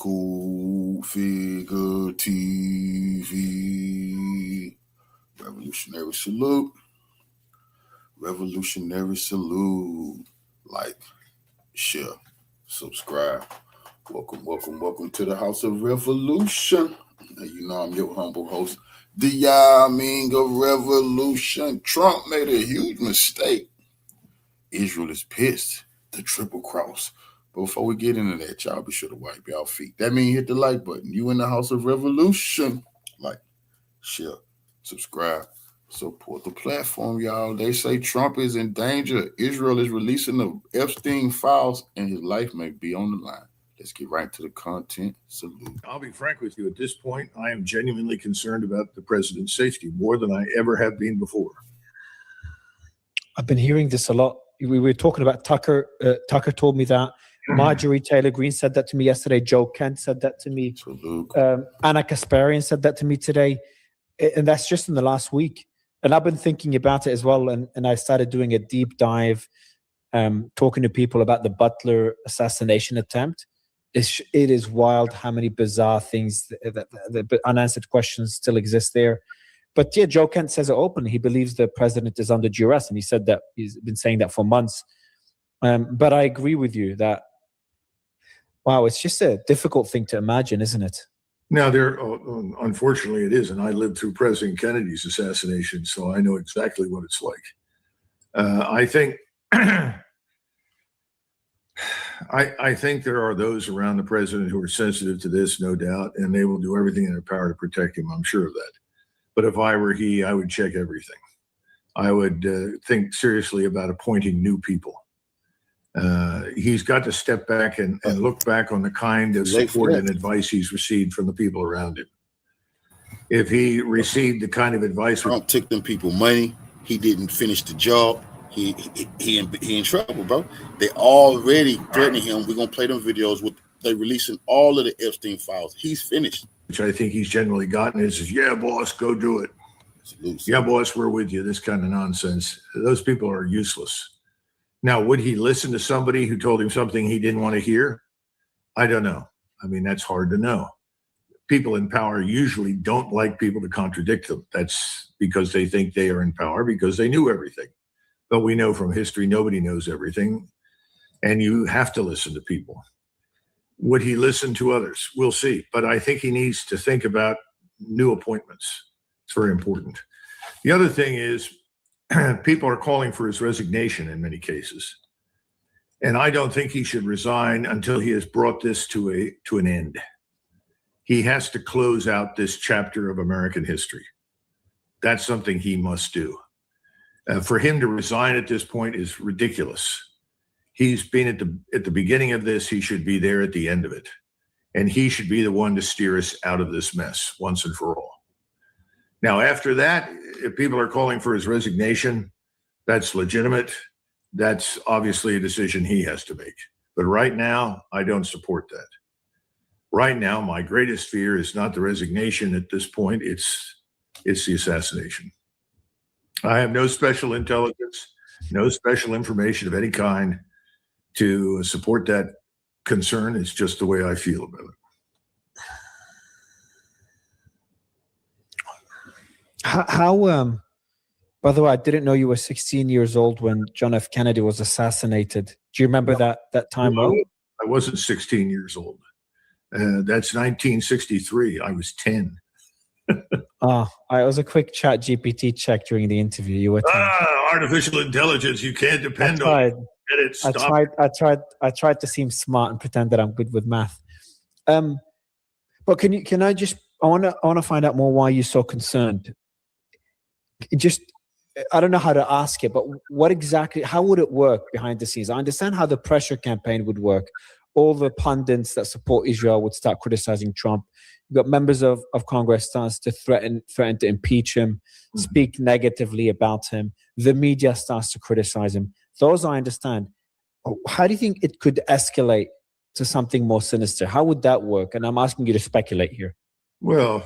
Cool Figure TV. Revolutionary salute. Revolutionary salute. Like, share, subscribe. Welcome to the House of Revolution. You know I'm your humble host, the Yaming of Revolution. Trump made a huge mistake. Israel is pissed. The triple cross. But before we get into that, y'all be sure to wipe y'all feet. That means hit the like button. You in the House of Revolution. Like, share, subscribe, support the platform, y'all. They say Trump is in danger. Israel is releasing the Epstein files, and his life may be on the line. Let's get right to the content. Salute. I'll be frank with you. At this point, I am genuinely concerned about the president's safety more than I ever have been before. I've been hearing this a lot. We were talking about Tucker. Tucker told me that. Marjorie Taylor Greene said that to me yesterday. Joe Kent said that to me. Anna Kasparian said that to me today. And that's just in the last week. And I've been thinking about it as well. And I started doing a deep dive, talking to people about the Butler assassination attempt. It is wild how many bizarre things, that unanswered questions still exist there. But yeah, Joe Kent says it openly. He believes the president is under duress. And he said that he's been saying that for months. But I agree with you that, wow, it's just a difficult thing to imagine, isn't it? Now, unfortunately, it is. And I lived through President Kennedy's assassination, so I know exactly what it's like. I think I think there are those around the president who are sensitive to this, no doubt, and they will do everything in their power to protect him. I'm sure of that. But if I were he, I would check everything. I would think seriously about appointing new people. He's got to step back and look back on the kind of support and advice he's received from the people around him. If he received the kind of advice, Trump took them people money. He didn't finish the job. He in trouble, bro. They already threatening him. We're gonna play them videos with they releasing all of the Epstein files. He's finished. Which I think he's generally gotten is, yeah, boss, go do it. Yeah, boss, we're with you. This kind of nonsense. Those people are useless. Now, would he listen to somebody who told him something he didn't want to hear? I don't know. I mean, that's hard to know. People in power usually don't like people to contradict them. That's because they think they are in power because they knew everything. But we know from history, nobody knows everything. And you have to listen to people. Would he listen to others? We'll see. But I think he needs to think about new appointments. It's very important. The other thing is, people are calling for his resignation in many cases. And I don't think he should resign until he has brought this to an end. He has to close out this chapter of American history. That's something he must do. For him to resign at this point is ridiculous. He's been at the beginning of this. He should be there at the end of it. And he should be the one to steer us out of this mess once and for all. Now, after that, if people are calling for his resignation, that's legitimate. That's obviously a decision he has to make. But right now, I don't support that. Right now, my greatest fear is not the resignation at this point. It's the assassination. I have no special intelligence, no special information of any kind to support that concern. It's just the way I feel about it. How by the way, I didn't know you were 16 years old when John F. Kennedy was assassinated. Do you remember that time? Well, I wasn't 16 years old. That's 1963. I was 10. It was a quick chat GPT check during the interview. You were 10. Artificial intelligence. You can't depend on it. I tried to seem smart and pretend that I'm good with math. But I want to find out more why you're so concerned. I don't know how to ask it, but how would it work behind the scenes? I understand how the pressure campaign would work. All the pundits that support Israel would start criticizing Trump. You've got members of Congress starts to threaten to impeach him, speak negatively about him. The media starts to criticize him. Those I understand. How do you think it could escalate to something more sinister? How would that work? And I'm asking you to speculate here. Well,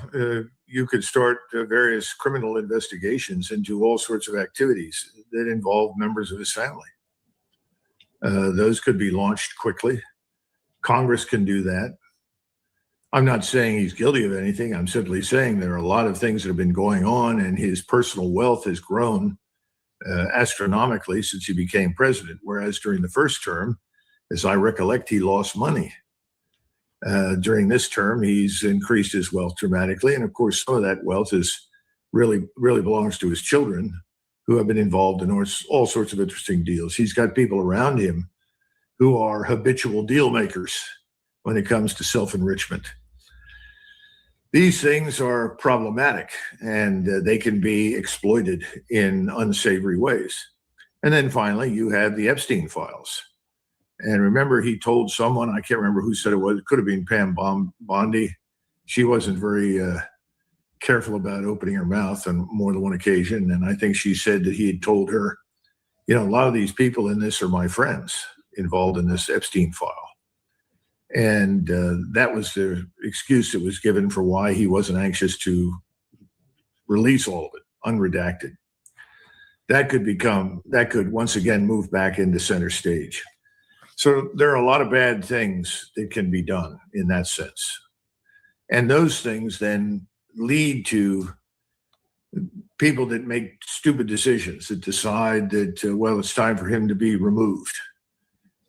you could start various criminal investigations into all sorts of activities that involve members of his family. Those could be launched quickly. Congress can do that. I'm not saying he's guilty of anything. I'm simply saying there are a lot of things that have been going on, and his personal wealth has grown astronomically since he became president. Whereas during the first term, as I recollect, he lost money. During this term, he's increased his wealth dramatically. And of course, some of that wealth is really belongs to his children, who have been involved in all sorts of interesting deals. He's got people around him who are habitual deal makers when it comes to self-enrichment. These things are problematic, and they can be exploited in unsavory ways. And then finally, you have the Epstein files. And remember, he told someone, I can't remember who said it was, it could have been Pam Bondi. She wasn't very careful about opening her mouth on more than one occasion. And I think she said that he had told her, a lot of these people in this are my friends involved in this Epstein file. And that was the excuse that was given for why he wasn't anxious to release all of it, unredacted. That could once again move back into center stage. So there are a lot of bad things that can be done in that sense. And those things then lead to people that make stupid decisions, that decide that, it's time for him to be removed.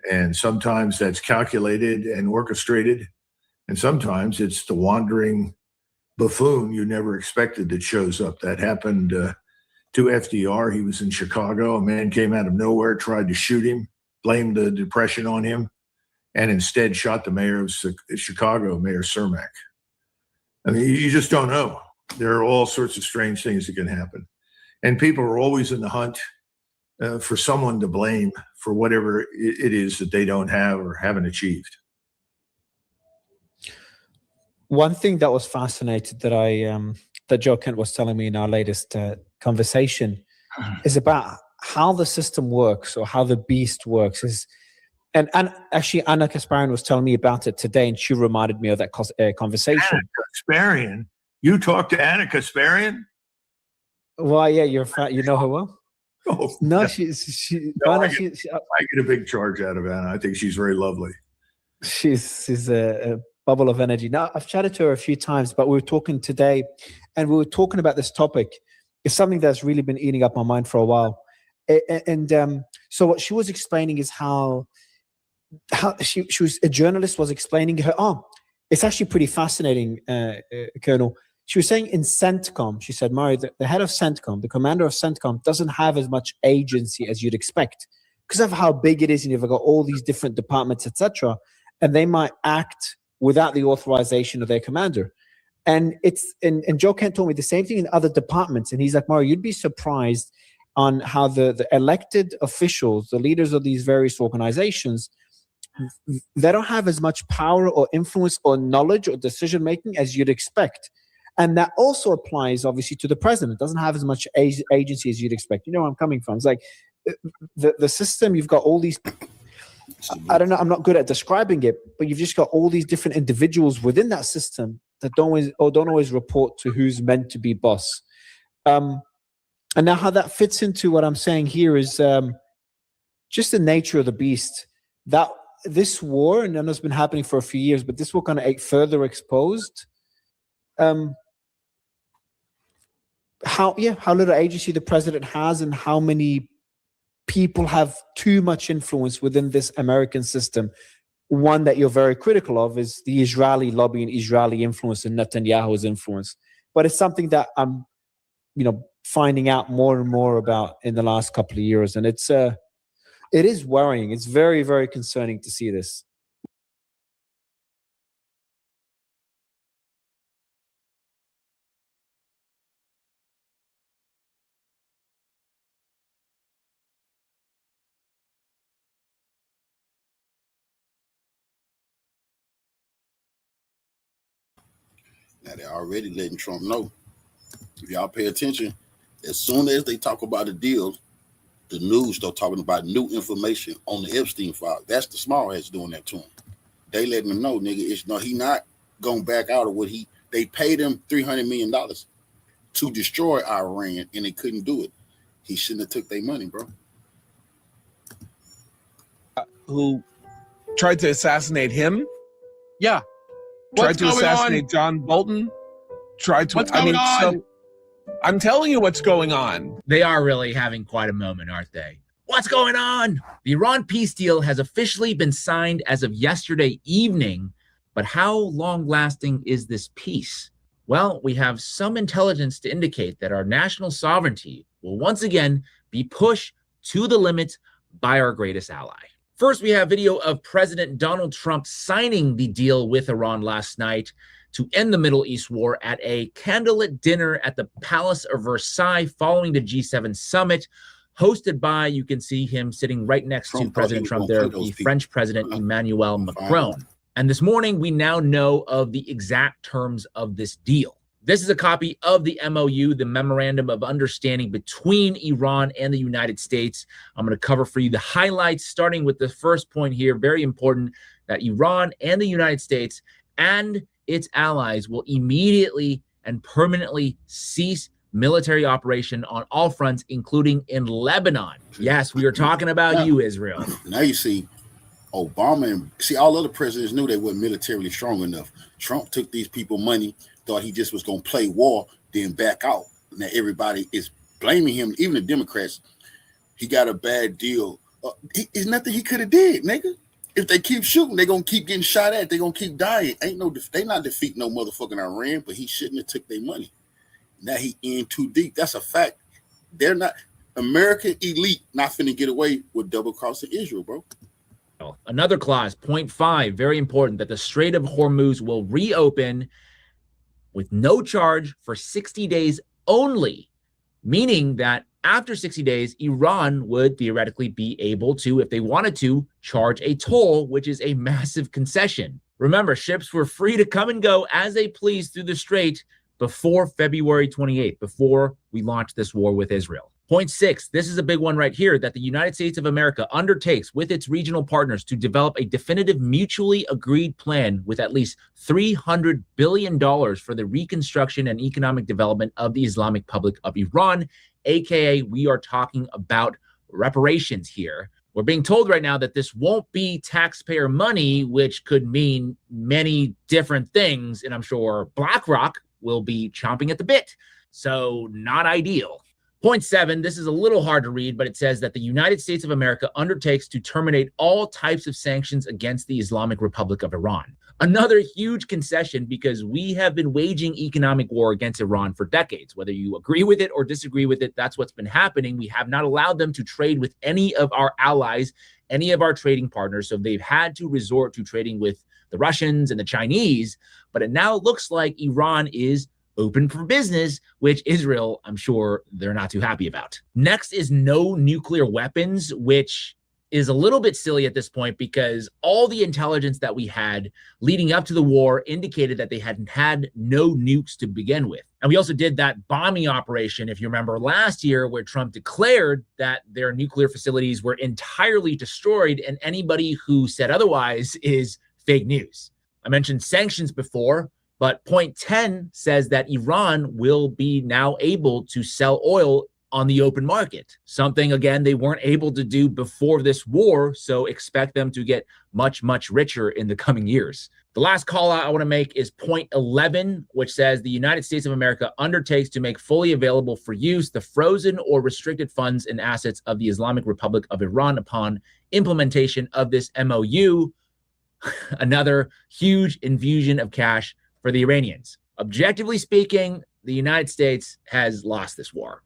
And sometimes that's calculated and orchestrated. And sometimes it's the wandering buffoon you never expected that shows up. That happened to FDR. He was in Chicago. A man came out of nowhere, tried to shoot him, blamed the depression on him, and instead shot the mayor of Chicago, Mayor Cermak. I mean, you just don't know. There are all sorts of strange things that can happen. And people are always in the hunt for someone to blame for whatever it is that they don't have or haven't achieved. One thing that was fascinating that Joe Kent was telling me in our latest conversation is about how the system works, or how the beast works. And actually, Ana Kasparian was telling me about it today, and she reminded me of that conversation. Ana Kasparian? You talked to Ana Kasparian? Well, yeah, you know her well. Oh, no, I get a big charge out of Ana. I think she's very lovely. She's a bubble of energy. Now, I've chatted to her a few times, but we were talking today, and we were talking about this topic. It's something that's really been eating up my mind for a while. And so what she was explaining is how she was a journalist was explaining her. It's actually pretty fascinating, Colonel. She was saying in CENTCOM, she said, Murray, the head of CENTCOM, the commander of CENTCOM, doesn't have as much agency as you'd expect because of how big it is, and you've got all these different departments, etc. And they might act without the authorization of their commander. And Joe Kent told me the same thing in other departments. And he's like, Murray, you'd be surprised on how the elected officials, the leaders of these various organizations, they don't have as much power or influence or knowledge or decision-making as you'd expect. And that also applies, obviously, to the president. Doesn't have as much agency as you'd expect. You know where I'm coming from. It's like the system, you've got all these, I don't know, I'm not good at describing it, but you've just got all these different individuals within that system that don't always report to who's meant to be boss. And now how that fits into what I'm saying here is just the nature of the beast. That this war, and I know it's been happening for a few years, but this will kind of further exposed how little agency the president has, and how many people have too much influence within this American system. One that you're very critical of is the Israeli lobby and Israeli influence and Netanyahu's influence. But it's something that I'm, finding out more and more about in the last couple of years. And it is worrying. It's very, very concerning to see this. Now they're already letting Trump know. If y'all pay attention, as soon as they talk about the deals, the news start talking about new information on the Epstein file. That's the small ass doing that to him. They letting him know, nigga, he not gonna back out of what they paid him $300 million to destroy Iran, and they couldn't do it. He shouldn't have took their money, bro. Who tried to assassinate him? Yeah. tried to assassinate John Bolton, tried to. What's going on? So I'm telling you what's going on. They are really having quite a moment, aren't they? What's going on? The Iran peace deal has officially been signed as of yesterday evening, but how long-lasting is this peace? Well, we have some intelligence to indicate that our national sovereignty will once again be pushed to the limit by our greatest ally. First, we have video of President Donald Trump signing the deal with Iran last night to end the Middle East war at a candlelit dinner at the Palace of Versailles following the G7 summit, hosted by, you can see him sitting right next to President Trump there, the French President Emmanuel Macron. And this morning, we now know of the exact terms of this deal. This is a copy of the MOU, the Memorandum of Understanding between Iran and the United States. I'm going to cover for you the highlights, starting with the first point here, very important, that Iran and the United States and its allies will immediately and permanently cease military operation on all fronts, including in Lebanon. Yes, we are talking about you, Israel. Now you see Obama and all other presidents knew they weren't militarily strong enough. Trump took these people money, thought he just was going to play war, then back out. Now everybody is blaming him, even the Democrats. He got a bad deal. It's nothing he could have did, nigga. If they keep shooting, they're going to keep getting shot at. They're going to keep dying. They not defeating no motherfucking Iran, but he shouldn't have took their money. Now he in too deep. That's a fact. They're not, American elite not finna get away with double crossing Israel, bro. Another clause, point 5, very important, that the Strait of Hormuz will reopen with no charge for 60 days only, meaning that after 60 days, Iran would theoretically be able to, if they wanted to, charge a toll, which is a massive concession. Remember, ships were free to come and go as they pleased through the strait before February 28th, before we launched this war with Israel. Point 6, this is a big one right here, that the United States of America undertakes with its regional partners to develop a definitive mutually agreed plan with at least $300 billion for the reconstruction and economic development of the Islamic Republic of Iran, aka we are talking about reparations here. We're being told right now that this won't be taxpayer money, which could mean many different things, and I'm sure BlackRock will be chomping at the bit. So not ideal. Point 7, this is a little hard to read, but it says that the United States of America undertakes to terminate all types of sanctions against the Islamic Republic of Iran. Another huge concession, because we have been waging economic war against Iran for decades. Whether you agree with it or disagree with it, that's what's been happening. We have not allowed them to trade with any of our allies, any of our trading partners. So they've had to resort to trading with the Russians and the Chinese. But it now looks like Iran is open for business, which Israel, I'm sure they're not too happy about. Next is no nuclear weapons, which is a little bit silly at this point because all the intelligence that we had leading up to the war indicated that they hadn't had no nukes to begin with. And we also did that bombing operation, if you remember last year, where Trump declared that their nuclear facilities were entirely destroyed, and anybody who said otherwise is fake news. I mentioned sanctions before, but point 10 says that Iran will be now able to sell oil on the open market. Something, again, they weren't able to do before this war, so expect them to get much, much richer in the coming years. The last call out I want to make is point 11, which says the United States of America undertakes to make fully available for use the frozen or restricted funds and assets of the Islamic Republic of Iran upon implementation of this MOU. Another huge infusion of cash for the Iranians. Objectively speaking, the United States has lost this war.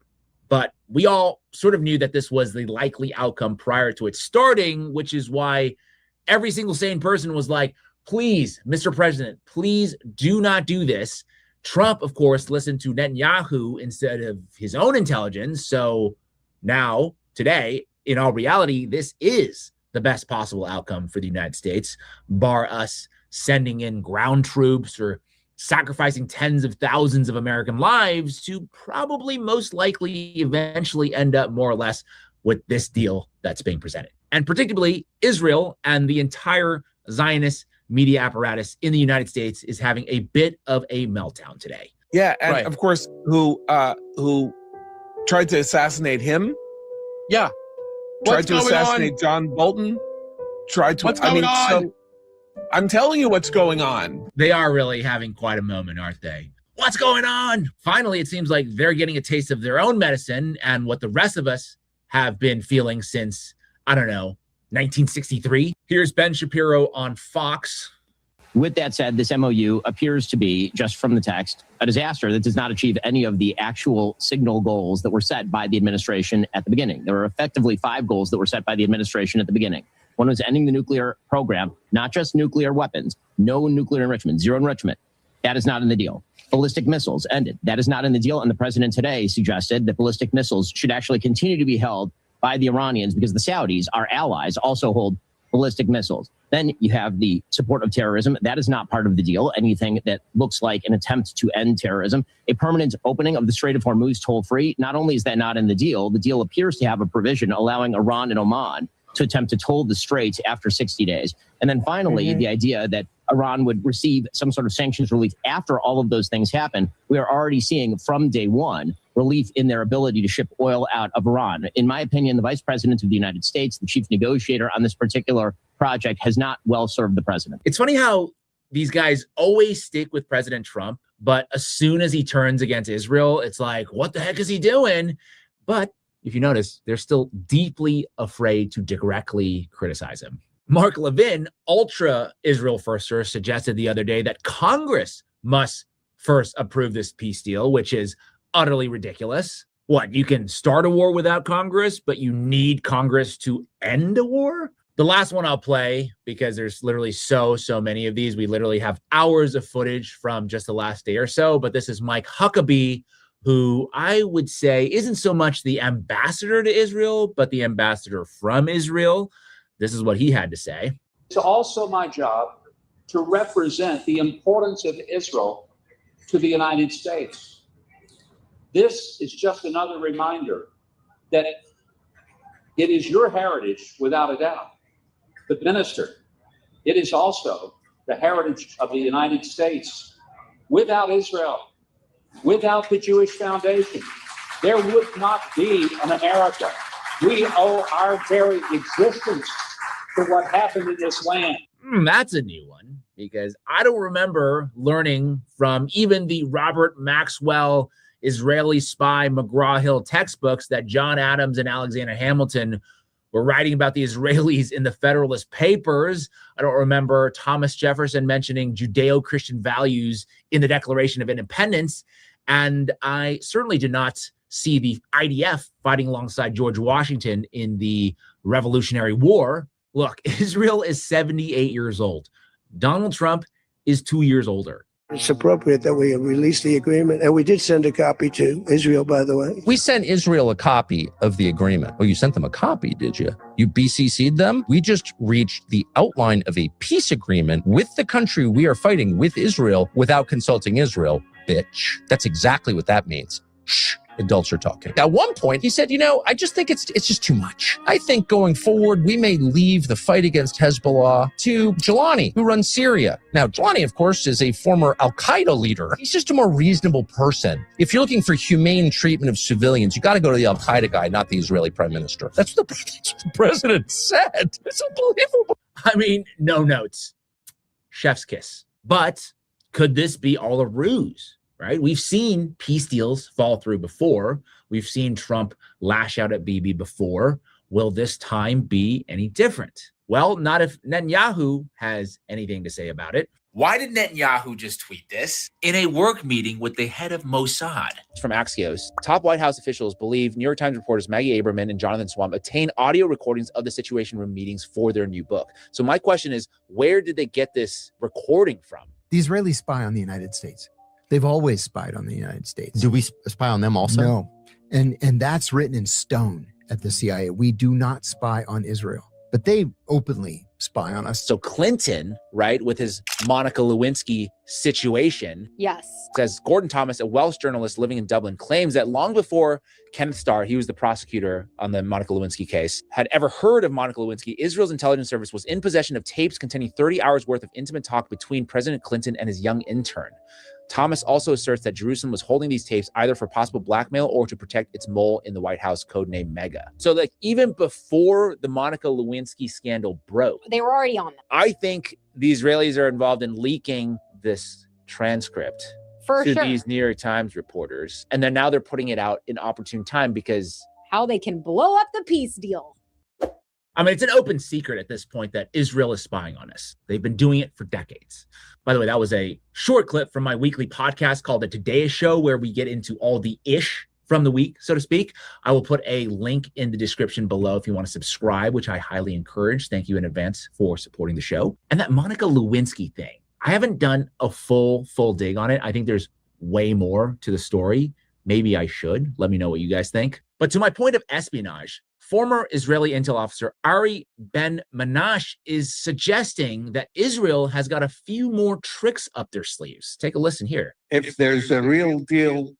But we all sort of knew that this was the likely outcome prior to it starting, which is why every single sane person was like, please, Mr. President, please do not do this. Trump, of course, listened to Netanyahu instead of his own intelligence. So now, today, in all reality, this is the best possible outcome for the United States, bar us sending in ground troops or sacrificing tens of thousands of American lives to probably most likely eventually end up more or less with this deal that's being presented. And predictably, Israel and the entire Zionist media apparatus in the United States is having a bit of a meltdown today. Yeah, and of course, who tried to assassinate him? Yeah. Tried to assassinate John Bolton? Tried to. What's going on? So I'm telling you what's going on. They are really having quite a moment, aren't they? What's going on? Finally, it seems like they're getting a taste of their own medicine and what the rest of us have been feeling since, I don't know, 1963. Here's Ben Shapiro on Fox. With that said, this MOU appears to be, just from the text, a disaster that does not achieve any of the actual signal goals that were set by the administration at the beginning. There were effectively 5 goals that were set by the administration at the beginning. One was ending the nuclear program, not just nuclear weapons, no nuclear enrichment, zero enrichment. That is not in the deal. Ballistic missiles ended. That is not in the deal. And the president today suggested that ballistic missiles should actually continue to be held by the Iranians because the Saudis, our allies, also hold ballistic missiles. Then you have the support of terrorism. That is not part of the deal. Anything that looks like an attempt to end terrorism. A permanent opening of the Strait of Hormuz toll-free. Not only is that not in the deal appears to have a provision allowing Iran and Oman to attempt to toll the strait after 60 days. And then finally, the idea that Iran would receive some sort of sanctions relief after all of those things happen. We are already seeing from day one relief in their ability to ship oil out of Iran. In my opinion, the vice president of the United States, the chief negotiator on this particular project, has not well served the president. It's funny how these guys always stick with President Trump, but as soon as he turns against Israel, it's like, what the heck is he doing? But if you notice, they're still deeply afraid to directly criticize him. Mark Levin, ultra Israel firster, suggested the other day that Congress must first approve this peace deal, which is utterly ridiculous. What, you can start a war without Congress, but you need Congress to end a war? The last one I'll play, because there's literally so many of these. We literally have hours of footage from just the last day or so, but this is Mike Huckabee, who I would say isn't so much the ambassador to Israel, but the ambassador from Israel. This is what he had to say. It's also my job to represent the importance of Israel to the United States. This is just another reminder that it is your heritage, without a doubt. But minister, it is also the heritage of the United States. Without Israel, without the Jewish Foundation, there would not be an America. We owe our very existence to what happened in this land. That's a new one, because I don't remember learning from even the Robert Maxwell Israeli spy McGraw-Hill textbooks that John Adams and Alexander Hamilton were writing about the Israelis in the Federalist Papers. I don't remember Thomas Jefferson mentioning Judeo-Christian values in the Declaration of Independence. And I certainly did not see the IDF fighting alongside George Washington in the Revolutionary War. Look, Israel is 78 years old. Donald Trump is 2 years older. It's appropriate that we release the agreement. And we did send a copy to Israel, by the way. We sent Israel a copy of the agreement. Oh, you sent them a copy, did you? You BCC'd them? We just reached the outline of a peace agreement with the country we are fighting, with Israel, without consulting Israel, bitch. That's exactly what that means. Shh. Adults are talking. At one point, he said, I just think it's just too much. I think going forward, we may leave the fight against Hezbollah to Jelani, who runs Syria. Now, Jelani, of course, is a former Al-Qaeda leader. He's just a more reasonable person. If you're looking for humane treatment of civilians, you got to go to the Al-Qaeda guy, not the Israeli prime minister. That's what the president said. It's unbelievable. I mean, no notes. Chef's kiss. But could this be all a ruse? Right? We've seen peace deals fall through before. We've seen Trump lash out at Bibi before. Will this time be any different? Well, not if Netanyahu has anything to say about it. Why did Netanyahu just tweet this? In a work meeting with the head of Mossad. From Axios, top White House officials believe New York Times reporters Maggie Aberman and Jonathan Swamp obtained audio recordings of the Situation Room meetings for their new book. So my question is, where did they get this recording from? The Israelis spy on the United States. They've always spied on the United States. Do we spy on them also? No. And that's written in stone at the CIA. We do not spy on Israel, but they openly spy on us. So Clinton, right, with his Monica Lewinsky situation. Yes. Says Gordon Thomas, a Welsh journalist living in Dublin, claims that long before Kenneth Starr, he was the prosecutor on the Monica Lewinsky case, had ever heard of Monica Lewinsky, Israel's intelligence service was in possession of tapes containing 30 hours worth of intimate talk between President Clinton and his young intern. Thomas also asserts that Jerusalem was holding these tapes either for possible blackmail or to protect its mole in the White House, codenamed Mega. So even before the Monica Lewinsky scandal broke, they were already on them. I think the Israelis are involved in leaking this transcript For to sure. these New York Times reporters. And then now they're putting it out in opportune time because How they can blow up the peace deal. I mean, it's an open secret at this point that Israel is spying on us. They've been doing it for decades. By the way, that was a short clip from my weekly podcast called The Today Show, where we get into all the ish from the week, so to speak. I will put a link in the description below if you want to subscribe, which I highly encourage. Thank you in advance for supporting the show. And that Monica Lewinsky thing, I haven't done a full dig on it. I think there's way more to the story. Maybe I should. Let me know what you guys think. But to my point of espionage, former Israeli intel officer Ari Ben-Manash is suggesting that Israel has got a few more tricks up their sleeves. Take a listen here. If there's a real deal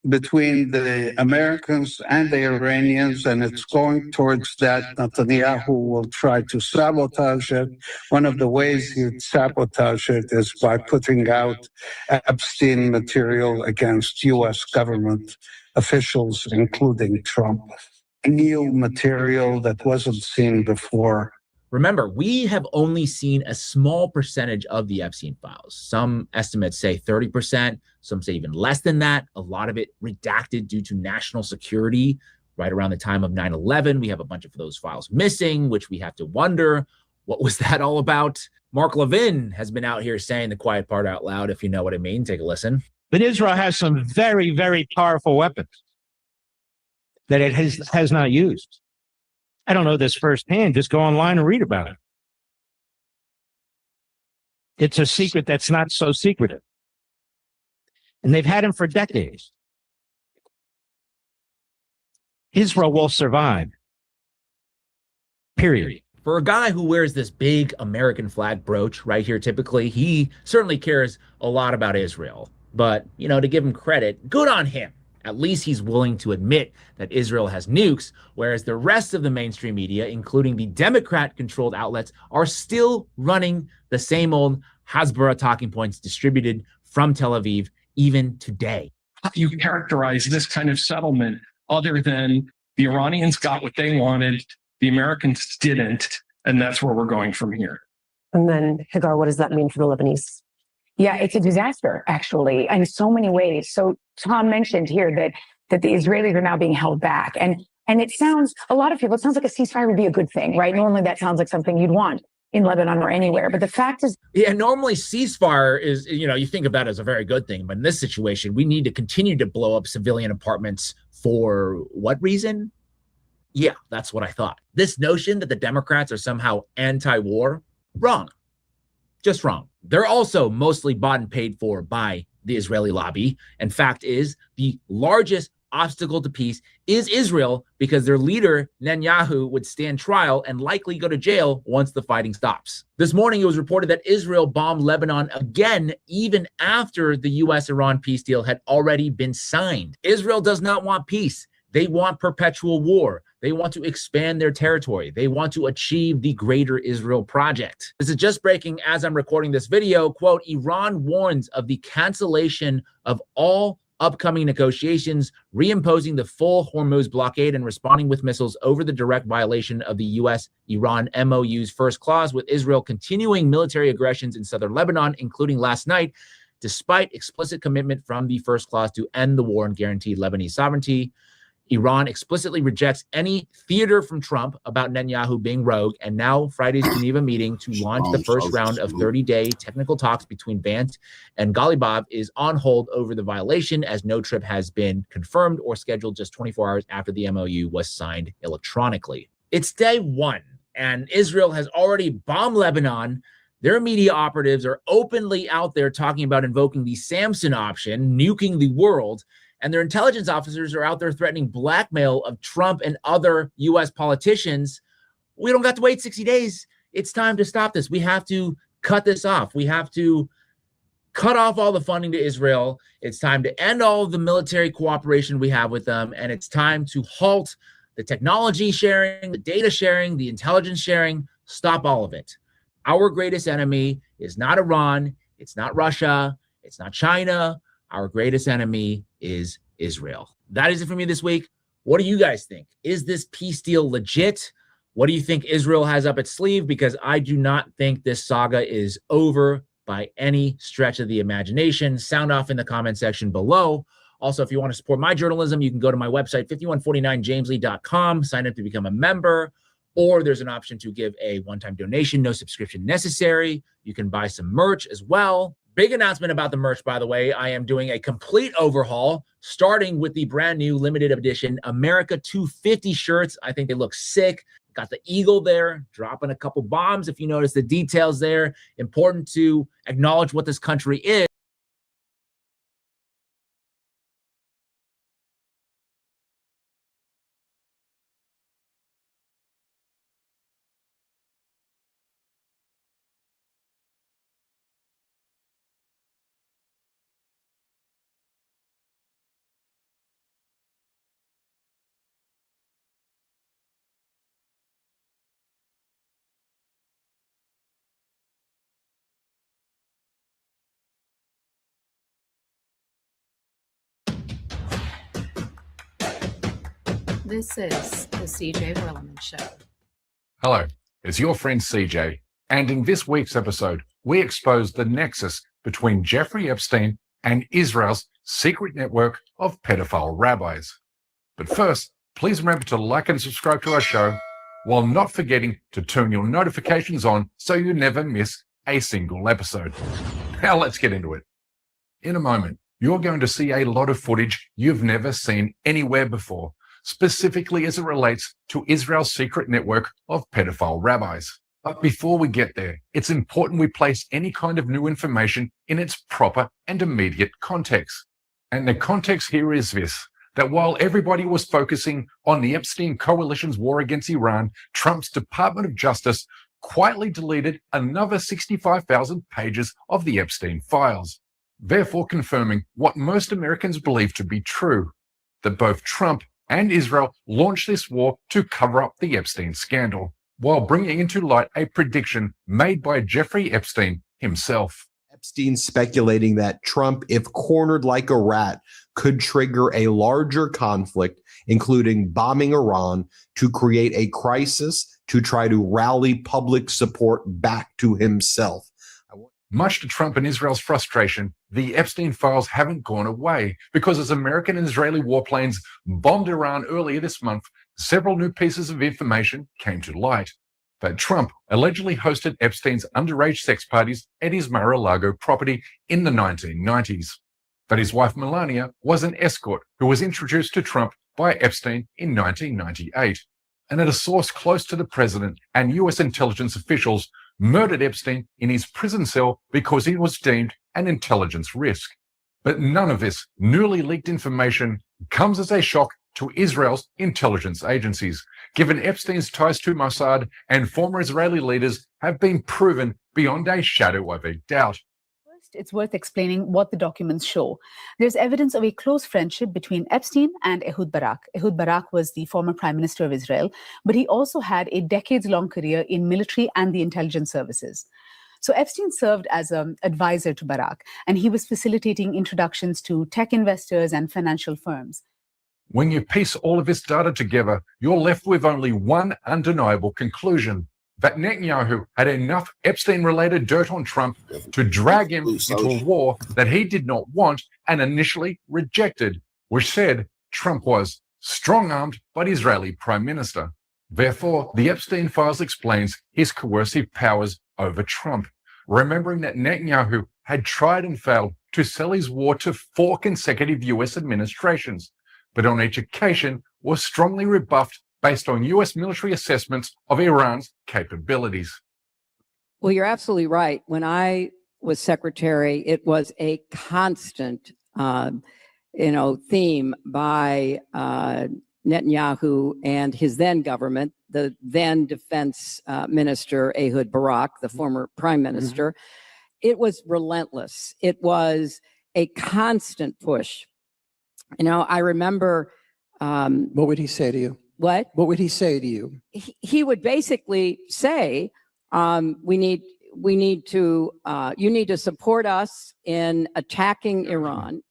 between the Americans and the Iranians, and it's going towards that, Netanyahu will try to sabotage it. One of the ways he'd sabotage it is by putting out Epstein material against U.S. government officials, including Trump. New material that wasn't seen before. Remember, we have only seen a small percentage of the Epstein files. Some estimates say 30%, some say even less than that. A lot of it redacted due to national security. Right around the time of 9/11, we have a bunch of those files missing, which we have to wonder, what was that all about? Mark Levin has been out here saying the quiet part out loud, if you know what I mean. Take a listen. But Israel has some very, very powerful weapons that it has not used. I don't know this firsthand. Just go online and read about it. It's a secret that's not so secretive. And they've had him for decades. Israel will survive. Period. For a guy who wears this big American flag brooch right here, typically, he certainly cares a lot about Israel. But, you know, to give him credit, good on him. At least he's willing to admit that Israel has nukes, whereas the rest of the mainstream media, including the Democrat-controlled outlets, are still running the same old Hasbara talking points distributed from Tel Aviv even today. How do you characterize this kind of settlement other than the Iranians got what they wanted, the Americans didn't, and that's where we're going from here? And then, Hagar, what does that mean for the Lebanese? Yeah, it's a disaster, actually, in so many ways. So Tom mentioned here that the Israelis are now being held back. And it sounds, a lot of people, it sounds like a ceasefire would be a good thing, right? Normally that sounds like something you'd want in Lebanon or anywhere. But the fact is... Yeah, normally ceasefire is, you know, you think of that as a very good thing. But in this situation, we need to continue to blow up civilian apartments for what reason? Yeah, that's what I thought. This notion that the Democrats are somehow anti-war, wrong. Just wrong. They're also mostly bought and paid for by the Israeli lobby. And fact is, the largest obstacle to peace is Israel, because their leader, Netanyahu, would stand trial and likely go to jail once the fighting stops. This morning, it was reported that Israel bombed Lebanon again, even after the U.S.-Iran peace deal had already been signed. Israel does not want peace. They want perpetual war. They want to expand their territory. They want to achieve the Greater Israel Project. This is just breaking as I'm recording this video. Quote, Iran warns of the cancellation of all upcoming negotiations, reimposing the full Hormuz blockade and responding with missiles over the direct violation of the U.S.-Iran MOU's first clause, with Israel continuing military aggressions in southern Lebanon, including last night, despite explicit commitment from the first clause to end the war and guarantee Lebanese sovereignty. Iran explicitly rejects any theater from Trump about Netanyahu being rogue, and now Friday's Geneva meeting to launch the first round of 30-day technical talks between Vance and Ghalibaf is on hold over the violation, as no trip has been confirmed or scheduled just 24 hours after the MOU was signed electronically. It's day one, and Israel has already bombed Lebanon. Their media operatives are openly out there talking about invoking the Samson option, nuking the world. And their intelligence officers are out there threatening blackmail of Trump and other U.S. politicians. We don't got to wait 60 days. It's time to stop this. We have to cut this off. We have to cut off all the funding to Israel. It's time to end all of the military cooperation we have with them. And it's time to halt the technology sharing, the data sharing, the intelligence sharing. Stop all of it. Our greatest enemy is not Iran. It's not Russia. It's not China. Our greatest enemy is Israel. That is it for me this week. What do you guys think? Is this peace deal legit? What do you think Israel has up its sleeve? Because I do not think this saga is over by any stretch of the imagination. Sound off in the comment section below. Also, if you want to support my journalism, you can go to my website, 5149jameslee.com, sign up to become a member, or there's an option to give a one-time donation, no subscription necessary. You can buy some merch as well. Big announcement about the merch, by the way. I am doing a complete overhaul, starting with the brand new limited edition America 250 shirts. I think they look sick. Got the eagle there, dropping a couple bombs. If you notice the details there, important to acknowledge what this country is. This is the CJ Werleman Show. Hello, it's your friend CJ, and in this week's episode, we expose the nexus between Jeffrey Epstein and Israel's secret network of pedophile rabbis. But first, please remember to like and subscribe to our show, while not forgetting to turn your notifications on so you never miss a single episode. Now let's get into it. In a moment, you're going to see a lot of footage you've never seen anywhere before, specifically as it relates to Israel's secret network of pedophile rabbis. But before we get there, it's important we place any kind of new information in its proper and immediate context. And the context here is this, that while everybody was focusing on the Epstein coalition's war against Iran, Trump's Department of Justice quietly deleted another 65,000 pages of the Epstein files, therefore confirming what most Americans believe to be true, that both Trump and Israel launched this war to cover up the Epstein scandal, while bringing into light a prediction made by Jeffrey Epstein himself. Epstein speculating that Trump, if cornered like a rat, could trigger a larger conflict, including bombing Iran, to create a crisis to try to rally public support back to himself. Much to Trump and Israel's frustration, the Epstein files haven't gone away, because as American and Israeli warplanes bombed Iran earlier this month, several new pieces of information came to light. That Trump allegedly hosted Epstein's underage sex parties at his Mar-a-Lago property in the 1990s. That his wife Melania was an escort who was introduced to Trump by Epstein in 1998. And that a source close to the president and US intelligence officials murdered Epstein in his prison cell because he was deemed an intelligence risk. But none of this newly leaked information comes as a shock to Israel's intelligence agencies, given Epstein's ties to Mossad and former Israeli leaders have been proven beyond a shadow of a doubt. It's worth explaining what the documents show. There's evidence of a close friendship between Epstein and Ehud Barak. Ehud Barak was the former prime minister of Israel, but he also had a decades-long career in military and the intelligence services. So Epstein served as an advisor to Barak, and he was facilitating introductions to tech investors and financial firms. When you piece all of this data together, you're left with only one undeniable conclusion: that Netanyahu had enough Epstein-related dirt on Trump to drag him into a war that he did not want and initially rejected, which said Trump was strong-armed by the Israeli prime minister. Therefore, the Epstein files explains his coercive powers over Trump, remembering that Netanyahu had tried and failed to sell his war to 4 consecutive US administrations, but on each occasion was strongly rebuffed based on US military assessments of Iran's capabilities. Well, you're absolutely right. When I was secretary, it was a constant, theme by Netanyahu and his then government, the then defense minister, Ehud Barak, the former prime minister. It was relentless. It was a constant push. I remember. What would he say to you? What? What would he say to you? He would basically say, you need to support us in attacking Iran.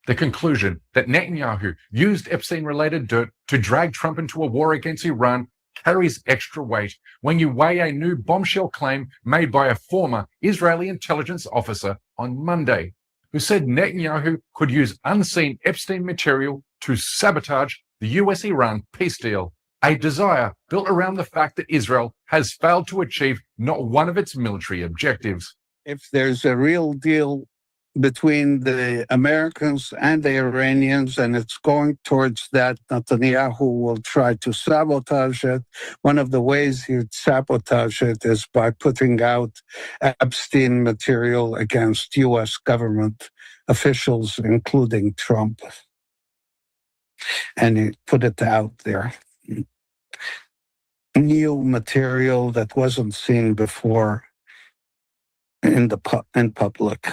The conclusion that Netanyahu used Epstein-related dirt to drag Trump into a war against Iran carries extra weight when you weigh a new bombshell claim made by a former Israeli intelligence officer on Monday, who said Netanyahu could use unseen Epstein material to sabotage the US-Iran peace deal, a desire built around the fact that Israel has failed to achieve not one of its military objectives. If there's a real deal between the Americans and the Iranians, and it's going towards that, Netanyahu will try to sabotage it. One of the ways he'd sabotage it is by putting out Epstein material against U.S. government officials, including Trump. And he put it out there. New material that wasn't seen before in public.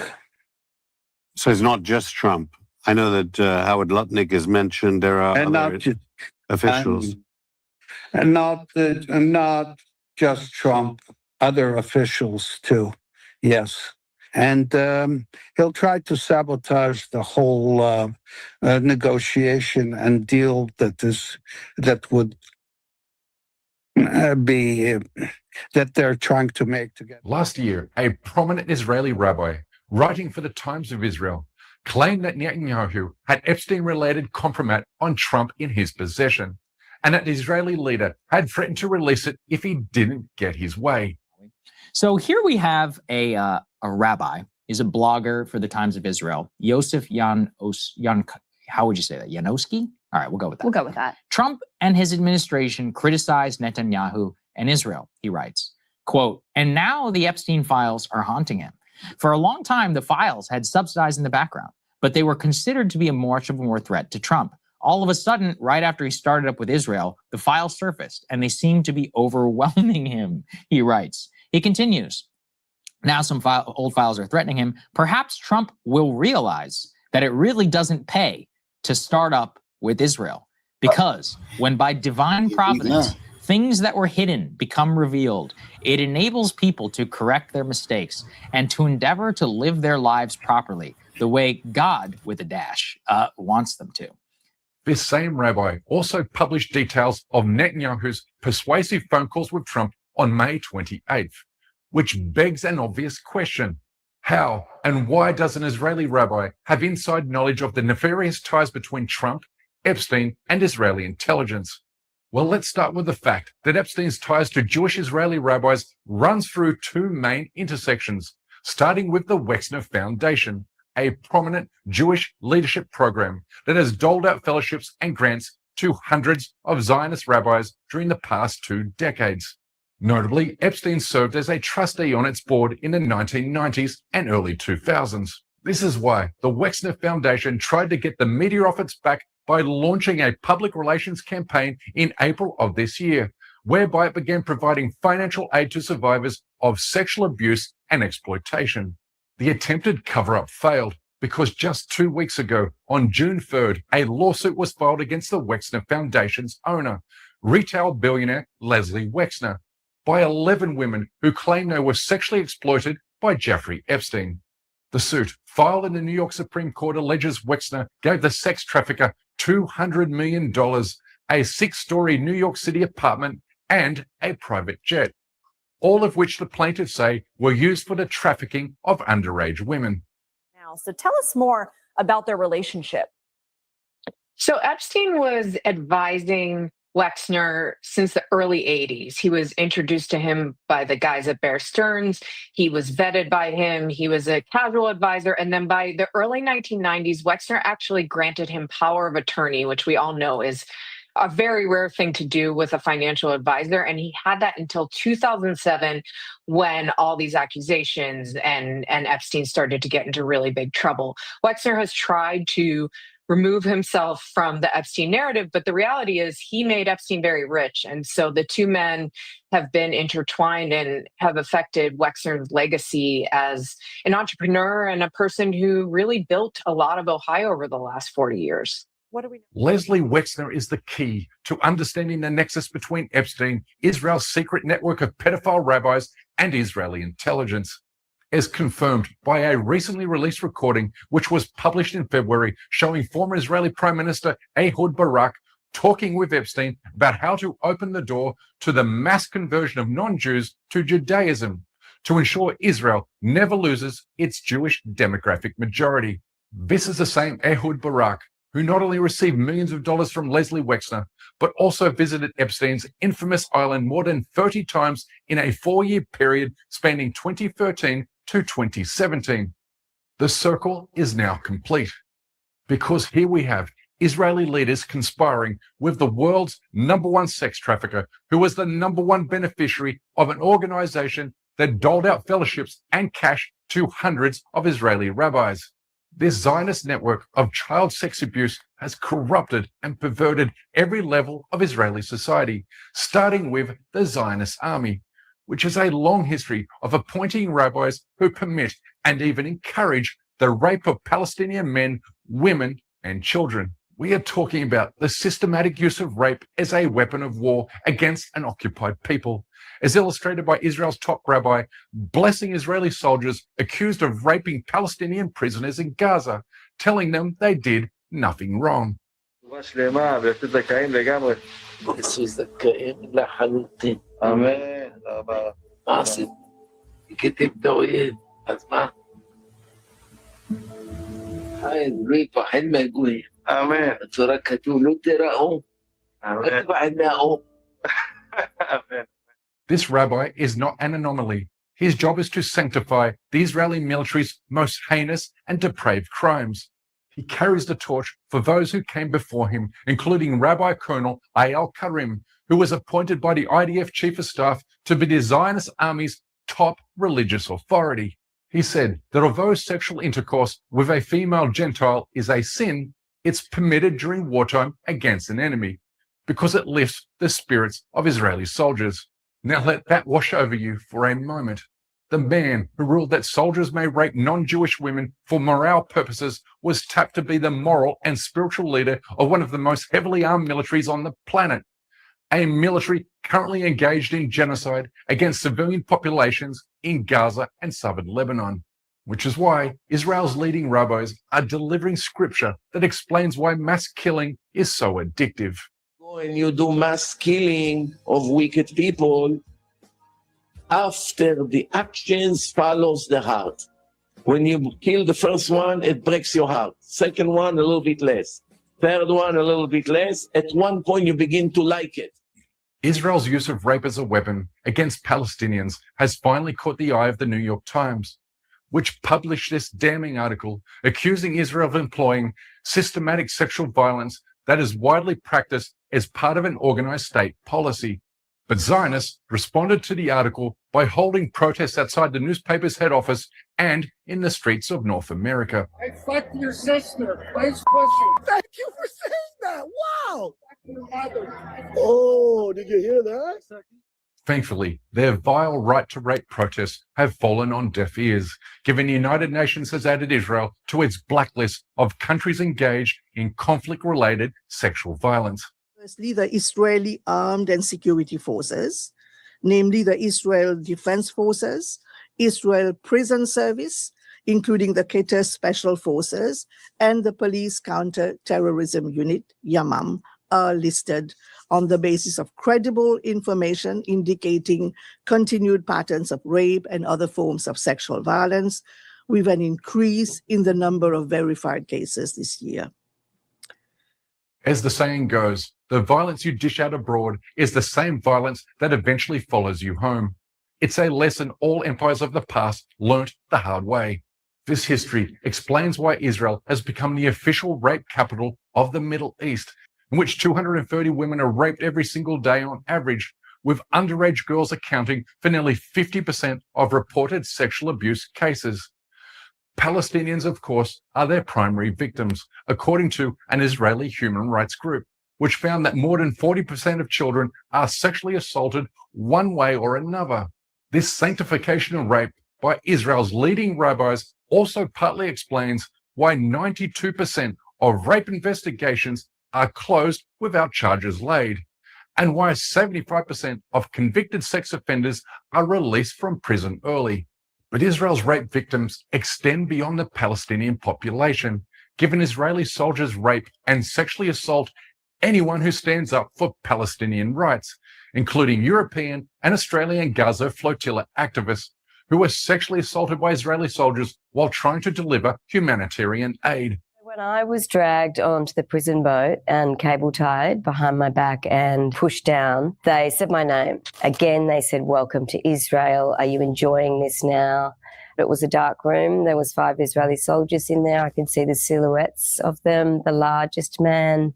So it's not just Trump. I know that Howard Lutnick is mentioned. There are other officials. And not just Trump, other officials too. Yes. And he'll try to sabotage the whole negotiation and deal that would be that they're trying to make together. Last year, a prominent Israeli rabbi writing for the Times of Israel claimed that Netanyahu had Epstein-related compromat on Trump in his possession, and that the Israeli leader had threatened to release it if he didn't get his way. So here we have a rabbi. He's a blogger for the Times of Israel, Yosef how would you say that? Yanowski? All right, we'll go with that. We'll go with that. Trump and his administration criticized Netanyahu and Israel, he writes, quote, and now the Epstein files are haunting him. For a long time, the files had subsidized in the background, but they were considered to be a much more threat to Trump. All of a sudden, right after he started up with Israel, the files surfaced and they seemed to be overwhelming him, he writes. He continues, now some old files are threatening him. Perhaps Trump will realize that it really doesn't pay to start up with Israel, because when by divine providence, things that were hidden become revealed, it enables people to correct their mistakes and to endeavor to live their lives properly, the way God, with a dash, wants them to. This same rabbi also published details of Netanyahu's persuasive phone calls with Trump on May 28th, which begs an obvious question. How and why does an Israeli rabbi have inside knowledge of the nefarious ties between Trump, Epstein, and Israeli intelligence? Well, let's start with the fact that Epstein's ties to Jewish Israeli rabbis runs through two main intersections, starting with the Wexner Foundation, a prominent Jewish leadership program that has doled out fellowships and grants to hundreds of Zionist rabbis during the past 2 decades. Notably, Epstein served as a trustee on its board in the 1990s and early 2000s. This is why the Wexner Foundation tried to get the media off its back by launching a public relations campaign in April of this year, whereby it began providing financial aid to survivors of sexual abuse and exploitation. The attempted cover-up failed because just 2 weeks ago, on June 3rd, a lawsuit was filed against the Wexner Foundation's owner, retail billionaire Leslie Wexner, by 11 women who claim they were sexually exploited by Jeffrey Epstein. The suit, filed in the New York Supreme Court, alleges Wexner gave the sex trafficker $200 million, a 6-story New York City apartment, and a private jet, all of which the plaintiffs say were used for the trafficking of underage women. Now, so tell us more about their relationship. So Epstein was advising Wexner since the early 80s. He was introduced to him by the guys at Bear Stearns. He was vetted by him. He was a casual advisor. And then by the early 1990s, Wexner actually granted him power of attorney, which we all know is a very rare thing to do with a financial advisor. And he had that until 2007, when all these accusations and Epstein started to get into really big trouble. Wexner has tried to remove himself from the Epstein narrative, but the reality is he made Epstein very rich. And so the two men have been intertwined and have affected Wexner's legacy as an entrepreneur and a person who really built a lot of Ohio over the last 40 years. What do we know? Leslie Wexner is the key to understanding the nexus between Epstein, Israel's secret network of pedophile rabbis, and Israeli intelligence, as confirmed by a recently released recording which was published in February showing former Israeli Prime Minister Ehud Barak talking with Epstein about how to open the door to the mass conversion of non-Jews to Judaism to ensure Israel never loses its Jewish demographic majority. This is the same Ehud Barak who not only received millions of dollars from Leslie Wexner, but also visited Epstein's infamous island more than 30 times in a 4-year period spanning 2013 to 2017. The circle is now complete, because here we have Israeli leaders conspiring with the world's #1 sex trafficker, who was the #1 beneficiary of an organization that doled out fellowships and cash to hundreds of Israeli rabbis. This Zionist network of child sex abuse has corrupted and perverted every level of Israeli society, starting with the Zionist army, which has a long history of appointing rabbis who permit and even encourage the rape of Palestinian men, women, and children. We are talking about the systematic use of rape as a weapon of war against an occupied people, as illustrated by Israel's top rabbi blessing Israeli soldiers accused of raping Palestinian prisoners in Gaza, telling them they did nothing wrong. Amen. This rabbi is not an anomaly. His job is to sanctify the Israeli military's most heinous and depraved crimes. He carries the torch for those who came before him, including Rabbi Colonel Ayal Karim, who was appointed by the IDF Chief of Staff to be the Zionist Army's top religious authority. He said that although sexual intercourse with a female Gentile is a sin, it's permitted during wartime against an enemy, because it lifts the spirits of Israeli soldiers. Now let that wash over you for a moment. The man who ruled that soldiers may rape non-Jewish women for morale purposes was tapped to be the moral and spiritual leader of one of the most heavily armed militaries on the planet, a military currently engaged in genocide against civilian populations in Gaza and southern Lebanon, which is why Israel's leading rabbis are delivering scripture that explains why mass killing is so addictive. When you do mass killing of wicked people, after the actions follows the heart. When you kill the first one, it breaks your heart. Second one, a little bit less. Third one, a little bit less. At one point, you begin to like it. Israel's use of rape as a weapon against Palestinians has finally caught the eye of the New York Times, which published this damning article accusing Israel of employing systematic sexual violence that is widely practiced as part of an organized state policy. But Zionists responded to the article by holding protests outside the newspaper's head office and in the streets of North America. I fucked your sister. Nice pussy. Thank you for saying that. Wow. Oh, did you hear that? Thankfully, their vile right to rape protests have fallen on deaf ears, given the United Nations has added Israel to its blacklist of countries engaged in conflict-related sexual violence. Firstly, the Israeli armed and security forces, namely the Israel Defense Forces, Israel Prison Service, including the Qatar Special Forces, and the Police Counter-Terrorism Unit, Yamam, are listed on the basis of credible information indicating continued patterns of rape and other forms of sexual violence, with an increase in the number of verified cases this year. As the saying goes, the violence you dish out abroad is the same violence that eventually follows you home. It's a lesson all empires of the past learnt the hard way. This history explains why Israel has become the official rape capital of the Middle East, in which 230 women are raped every single day on average, with underage girls accounting for nearly 50% of reported sexual abuse cases. Palestinians, of course, are their primary victims, according to an Israeli human rights group, which found that more than 40% of children are sexually assaulted one way or another. This sanctification of rape by Israel's leading rabbis also partly explains why 92% of rape investigations are closed without charges laid, and why 75% of convicted sex offenders are released from prison early. But Israel's rape victims extend beyond the Palestinian population, given Israeli soldiers rape and sexually assault anyone who stands up for Palestinian rights, including European and Australian Gaza flotilla activists who were sexually assaulted by Israeli soldiers while trying to deliver humanitarian aid. When I was dragged onto the prison boat and cable tied behind my back and pushed down, they said my name. Again, they said, "Welcome to Israel. Are you enjoying this now?" It was a dark room. There was 5 Israeli soldiers in there. I could see the silhouettes of them. The largest man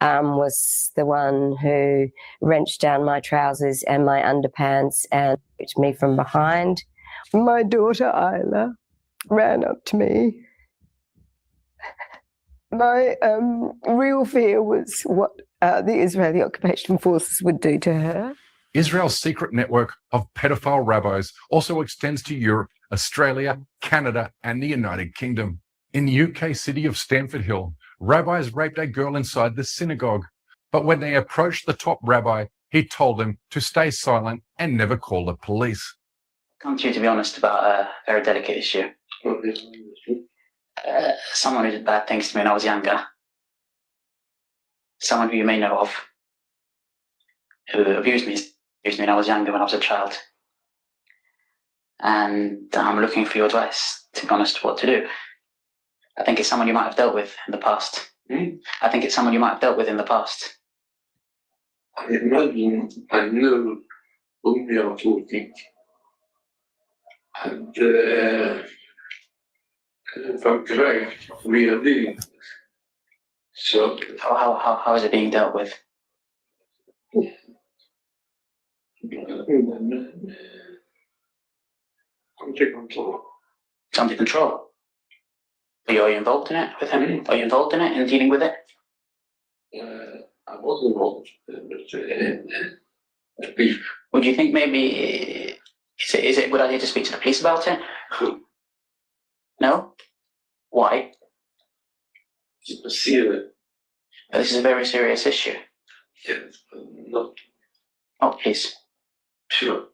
was the one who wrenched down my trousers and my underpants and hit me from behind. My daughter, Isla, ran up to me. My real fear was what the Israeli occupation forces would do to her. Israel's secret network of pedophile rabbis also extends to Europe, Australia, Canada, and the United Kingdom. In the UK city of Stamford Hill, rabbis raped a girl inside the synagogue. But when they approached the top rabbi, he told them to stay silent and never call the police. Come to you to be honest about a very delicate issue. Someone who did bad things to me when I was younger. Someone who you may know of. Who abused me when I was younger, when I was a child. And I'm looking for your advice, to be honest, what to do. I think it's someone you might have dealt with in the past. I think it's someone you might have dealt with in the past. I imagine I know whom you are talking. And if I'm correct, we are dealing. So how is it being dealt with? Under control. It's under control. Are you involved in it with him? Are you involved in it, in dealing with it? I was involved, but Would you think maybe is it a good idea to speak to the police about it? No? Why? See it. This is a very serious issue. Yes, not. Oh, please. Sure.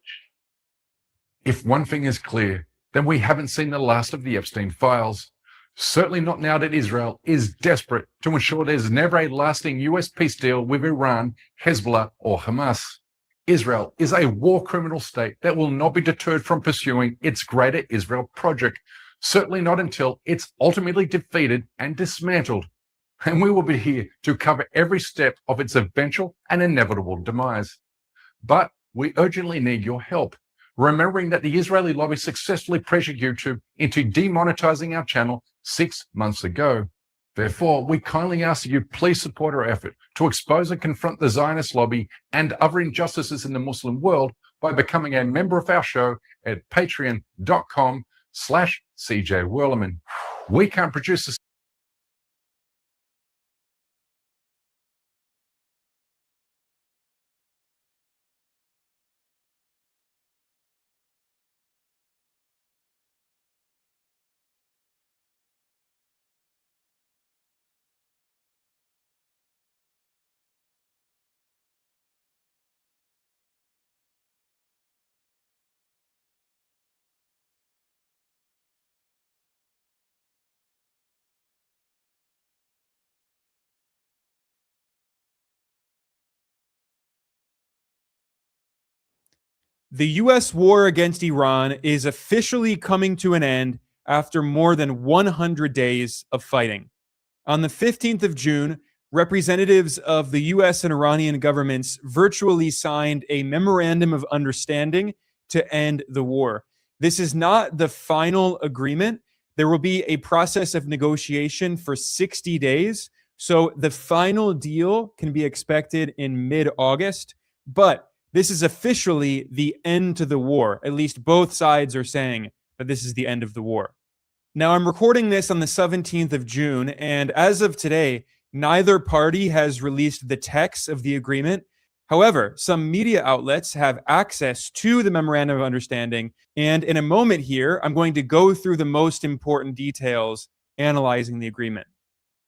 If one thing is clear, then we haven't seen the last of the Epstein files. Certainly not now that Israel is desperate to ensure there's never a lasting US peace deal with Iran, Hezbollah, or Hamas. Israel is a war criminal state that will not be deterred from pursuing its Greater Israel project, certainly not until it's ultimately defeated and dismantled. And we will be here to cover every step of its eventual and inevitable demise. But we urgently need your help, remembering that the Israeli lobby successfully pressured YouTube into demonetizing our channel 6 months ago. Therefore, we kindly ask that you please support our effort to expose and confront the Zionist lobby and other injustices in the Muslim world by becoming a member of our show at patreon.com/CJ Werleman. We can't produce this. The U.S. war against Iran is officially coming to an end after more than 100 days of fighting. On the 15th of June, representatives of the U.S. and Iranian governments virtually signed a memorandum of understanding to end the war. This is not the final agreement. There will be a process of negotiation for 60 days. So the final deal can be expected in mid-August, but this is officially the end to the war. At least both sides are saying that this is the end of the war. Now, I'm recording this on the 17th of June, and as of today, neither party has released the text of the agreement. However, some media outlets have access to the Memorandum of Understanding, and in a moment here, I'm going to go through the most important details analyzing the agreement.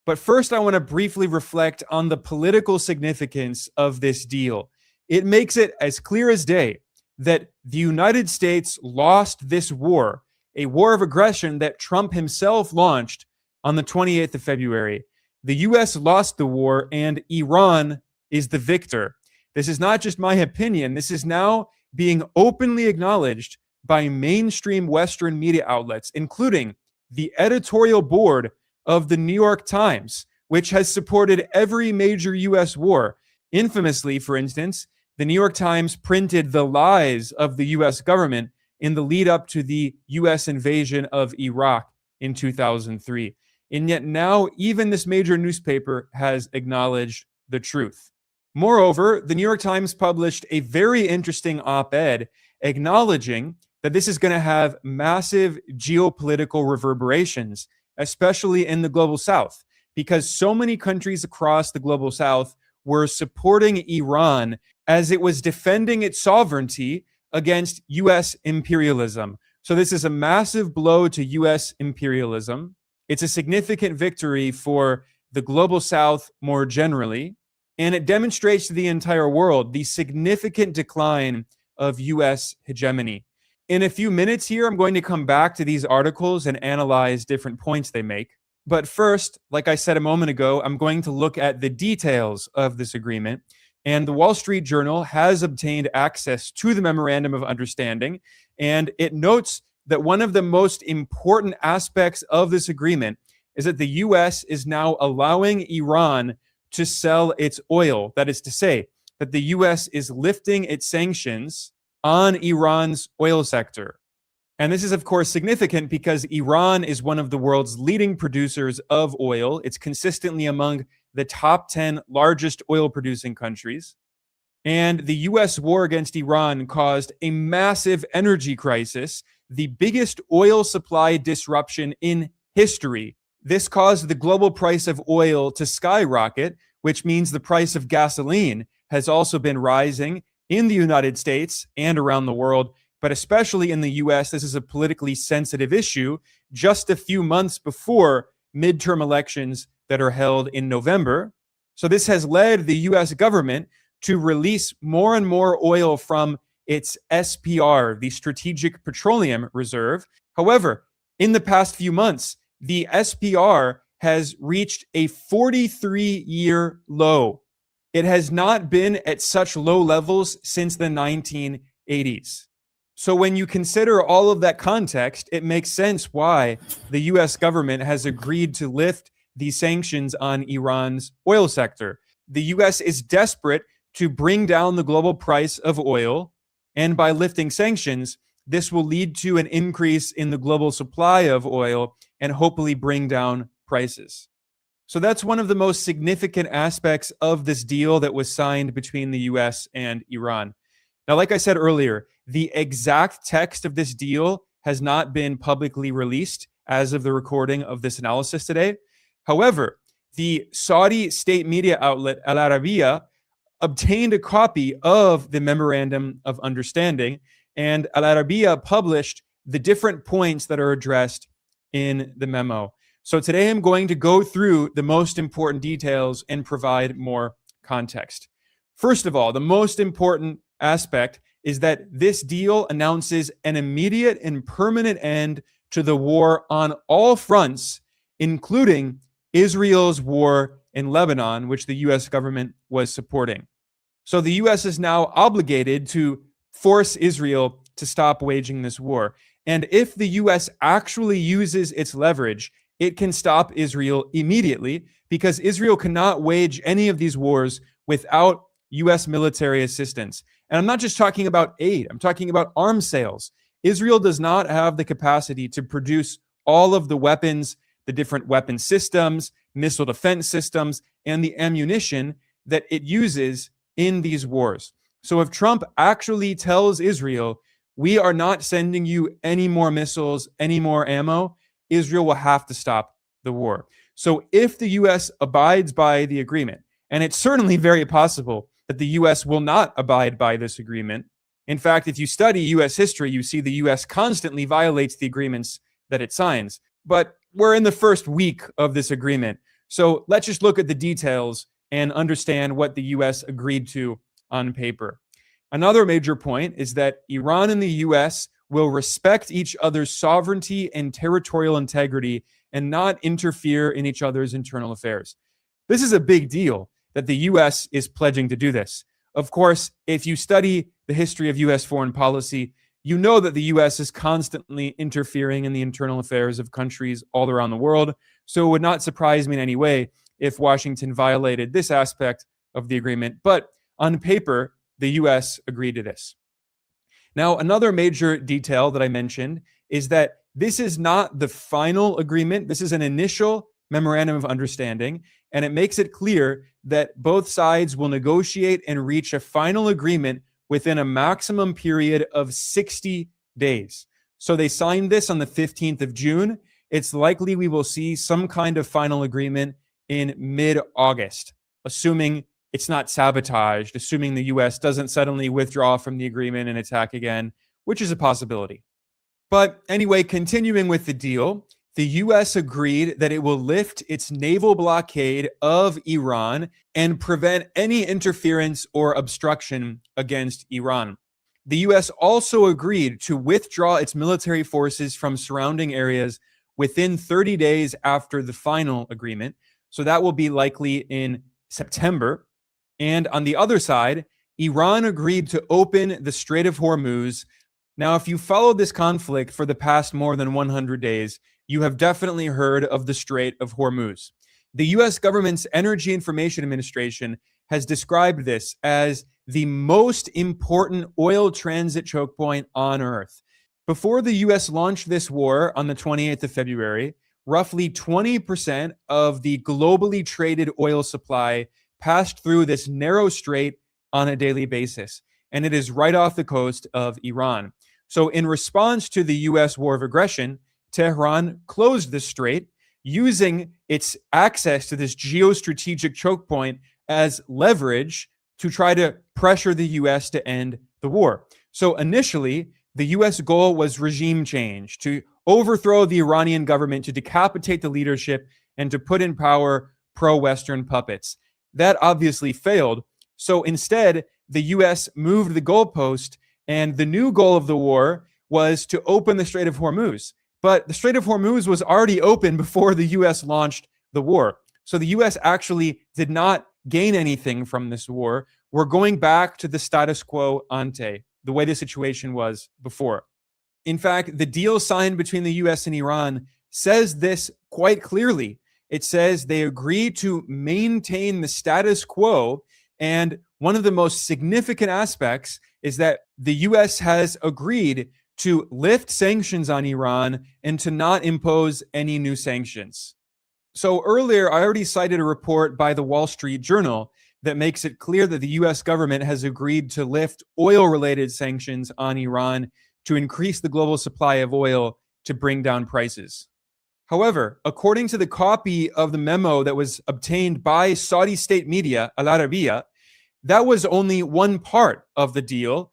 But first, I want to briefly reflect on the political significance of this deal. It makes it as clear as day that the United States lost this war, a war of aggression that Trump himself launched on the 28th of February. The US lost the war and Iran is the victor. This is not just my opinion. This is now being openly acknowledged by mainstream Western media outlets, including the editorial board of the New York Times, which has supported every major US war. Infamously, for instance, the New York Times printed the lies of the US government in the lead up to the US invasion of Iraq in 2003. And yet now, even this major newspaper has acknowledged the truth. Moreover, the New York Times published a very interesting op-ed acknowledging that this is going to have massive geopolitical reverberations, especially in the global south, because so many countries across the global south were supporting Iran as it was defending its sovereignty against US imperialism. So this is a massive blow to US imperialism. It's a significant victory for the global south more generally, and it demonstrates to the entire world the significant decline of US hegemony. In a few minutes here, I'm going to come back to these articles and analyze different points they make. But first, like I said a moment ago, I'm going to look at the details of this agreement. And the Wall Street Journal has obtained access to the Memorandum of Understanding, and it notes that one of the most important aspects of this agreement is that the US is now allowing Iran to sell its oil. That is to say, that the US is lifting its sanctions on Iran's oil sector. And this is, of course, significant because Iran is one of the world's leading producers of oil. It's consistently among the top 10 largest oil producing countries. And the US war against Iran caused a massive energy crisis, the biggest oil supply disruption in history. This caused the global price of oil to skyrocket, which means the price of gasoline has also been rising in the United States and around the world. But especially in the US, this is a politically sensitive issue just a few months before midterm elections that are held in November. So this has led the US government to release more and more oil from its SPR, the Strategic Petroleum Reserve. However, in the past few months, the SPR has reached a 43-year low. It has not been at such low levels since the 1980s. So when you consider all of that context, it makes sense why the US government has agreed to lift these sanctions on Iran's oil sector. The US is desperate to bring down the global price of oil, and by lifting sanctions, this will lead to an increase in the global supply of oil and hopefully bring down prices. So that's one of the most significant aspects of this deal that was signed between the US and Iran. Now, like I said earlier, the exact text of this deal has not been publicly released as of the recording of this analysis today. However, the Saudi state media outlet Al Arabiya obtained a copy of the Memorandum of Understanding, and Al Arabiya published the different points that are addressed in the memo. So today I'm going to go through the most important details and provide more context. First of all, the most important aspect is that this deal announces an immediate and permanent end to the war on all fronts, including Israel's war in Lebanon, which the US government was supporting. So the US is now obligated to force Israel to stop waging this war. And if the US actually uses its leverage, it can stop Israel immediately, because Israel cannot wage any of these wars without US military assistance. And I'm not just talking about aid, I'm talking about arms sales. Israel does not have the capacity to produce all of the weapons, the different weapon systems, missile defense systems, and the ammunition that it uses in these wars. So if Trump actually tells Israel, we are not sending you any more missiles, any more ammo, Israel will have to stop the war. So if the US abides by the agreement, and it's certainly very possible that the US will not abide by this agreement. In fact, if you study US history, you see the US constantly violates the agreements that it signs. But we're in the first week of this agreement. So let's just look at the details and understand what the US agreed to on paper. Another major point is that Iran and the US will respect each other's sovereignty and territorial integrity and not interfere in each other's internal affairs. This is a big deal that the US is pledging to do this. Of course, if you study the history of US foreign policy, you know that the US is constantly interfering in the internal affairs of countries all around the world. So it would not surprise me in any way if Washington violated this aspect of the agreement. But on paper, the US agreed to this. Now, another major detail that I mentioned is that this is not the final agreement. This is an initial memorandum of understanding, and it makes it clear that both sides will negotiate and reach a final agreement within a maximum period of 60 days. So they signed this on the 15th of June. It's likely we will see some kind of final agreement in mid-August, assuming it's not sabotaged, assuming the US doesn't suddenly withdraw from the agreement and attack again, which is a possibility. But anyway, continuing with the deal, the US agreed that it will lift its naval blockade of Iran and prevent any interference or obstruction against Iran. The US also agreed to withdraw its military forces from surrounding areas within 30 days after the final agreement. So that will be likely in September. And on the other side, Iran agreed to open the Strait of Hormuz. Now, if you followed this conflict for the past more than 100 days, you have definitely heard of the Strait of Hormuz. The US government's Energy Information Administration has described this as the most important oil transit choke point on Earth. Before the US launched this war on the 28th of February, roughly 20% of the globally traded oil supply passed through this narrow strait on a daily basis, and it is right off the coast of Iran. So in response to the US war of aggression, Tehran closed the strait, using its access to this geostrategic choke point as leverage to try to pressure the US to end the war. So initially, the US goal was regime change, to overthrow the Iranian government, to decapitate the leadership, and to put in power pro-Western puppets. That obviously failed. So instead, the US moved the goalpost, and the new goal of the war was to open the Strait of Hormuz. But the Strait of Hormuz was already open before the US launched the war. So the US actually did not gain anything from this war. We're going back to the status quo ante, the way the situation was before. In fact, the deal signed between the US and Iran says this quite clearly. It says they agree to maintain the status quo, and one of the most significant aspects is that the US has agreed to lift sanctions on Iran and to not impose any new sanctions. So earlier, I already cited a report by the Wall Street Journal that makes it clear that the US government has agreed to lift oil-related sanctions on Iran to increase the global supply of oil to bring down prices. However, according to the copy of the memo that was obtained by Saudi state media, Al Arabiya, that was only one part of the deal.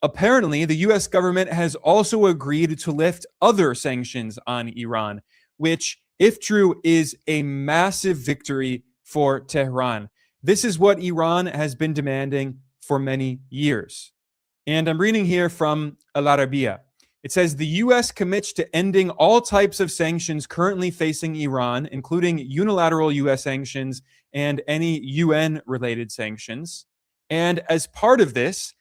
Apparently, the US government has also agreed to lift other sanctions on Iran, which, if true, is a massive victory for Tehran. This is what Iran has been demanding for many years. And I'm reading here from Al Arabiya. It says the US commits to ending all types of sanctions currently facing Iran, including unilateral US sanctions and any UN-related sanctions. And as part of this,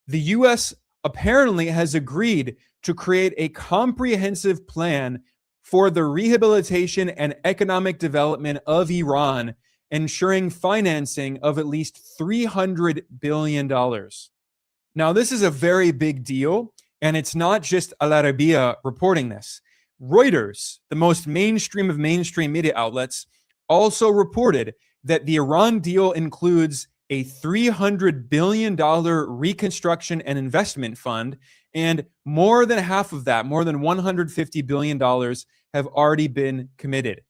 the US apparently has agreed to create a comprehensive plan for the rehabilitation and economic development of Iran, ensuring financing of at least $300 billion. Now, this is a very big deal, and it's not just Al Arabiya reporting this. Reuters, the most mainstream of mainstream media outlets, also reported that the Iran deal includes a $300 billion reconstruction and investment fund, and more than half of that, more than $150 billion, have already been committed.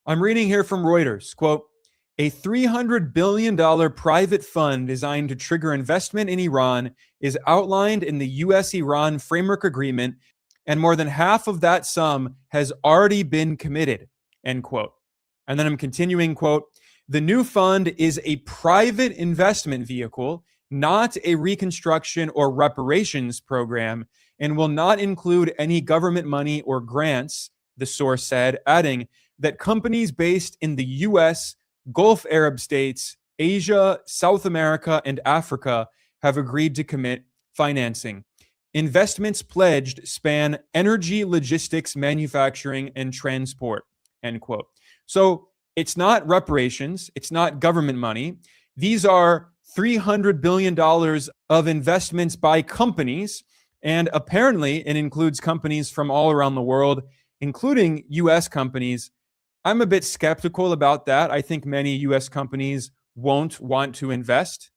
I'm reading here from Reuters, quote, a $300 billion private fund designed to trigger investment in Iran is outlined in the US-Iran Framework Agreement, and more than half of that sum has already been committed, end quote. And then I'm continuing, quote, the new fund is a private investment vehicle, not a reconstruction or reparations program, and will not include any government money or grants, the source said, adding that companies based in the US Gulf Arab states, Asia, South America, and Africa have agreed to commit financing. Investments pledged span energy, logistics, manufacturing, and transport, end quote. So it's not reparations. It's not government money. These are $300 billion of investments by companies. And apparently it includes companies from all around the world, including US companies. I'm a bit skeptical about that. I think many US companies won't want to invest.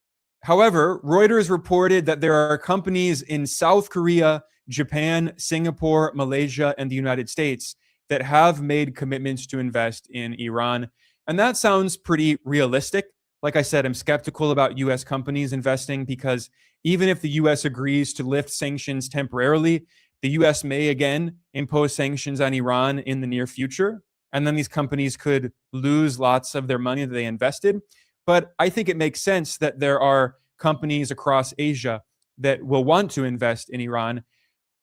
However, Reuters reported that there are companies in South Korea, Japan, Singapore, Malaysia, and the United States that have made commitments to invest in Iran. And that sounds pretty realistic. Like I said, I'm skeptical about US companies investing because even if the US agrees to lift sanctions temporarily, the US may again impose sanctions on Iran in the near future. And then these companies could lose lots of their money that they invested. But I think it makes sense that there are companies across Asia that will want to invest in Iran.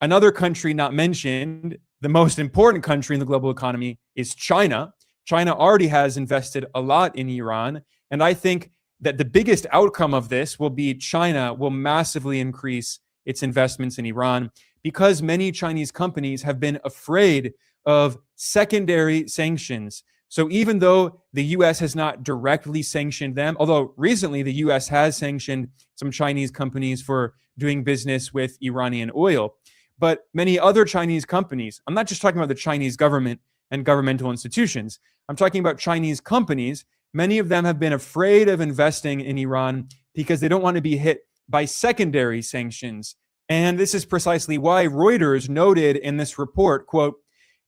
Another country not mentioned, the most important country in the global economy, is China. China already has invested a lot in Iran. And I think that the biggest outcome of this will be China will massively increase its investments in Iran because many Chinese companies have been afraid of secondary sanctions. So even though the US has not directly sanctioned them, although recently the US has sanctioned some Chinese companies for doing business with Iranian oil, but many other Chinese companies, I'm not just talking about the Chinese government and governmental institutions, I'm talking about Chinese companies. Many of them have been afraid of investing in Iran because they don't want to be hit by secondary sanctions. And this is precisely why Reuters noted in this report, quote,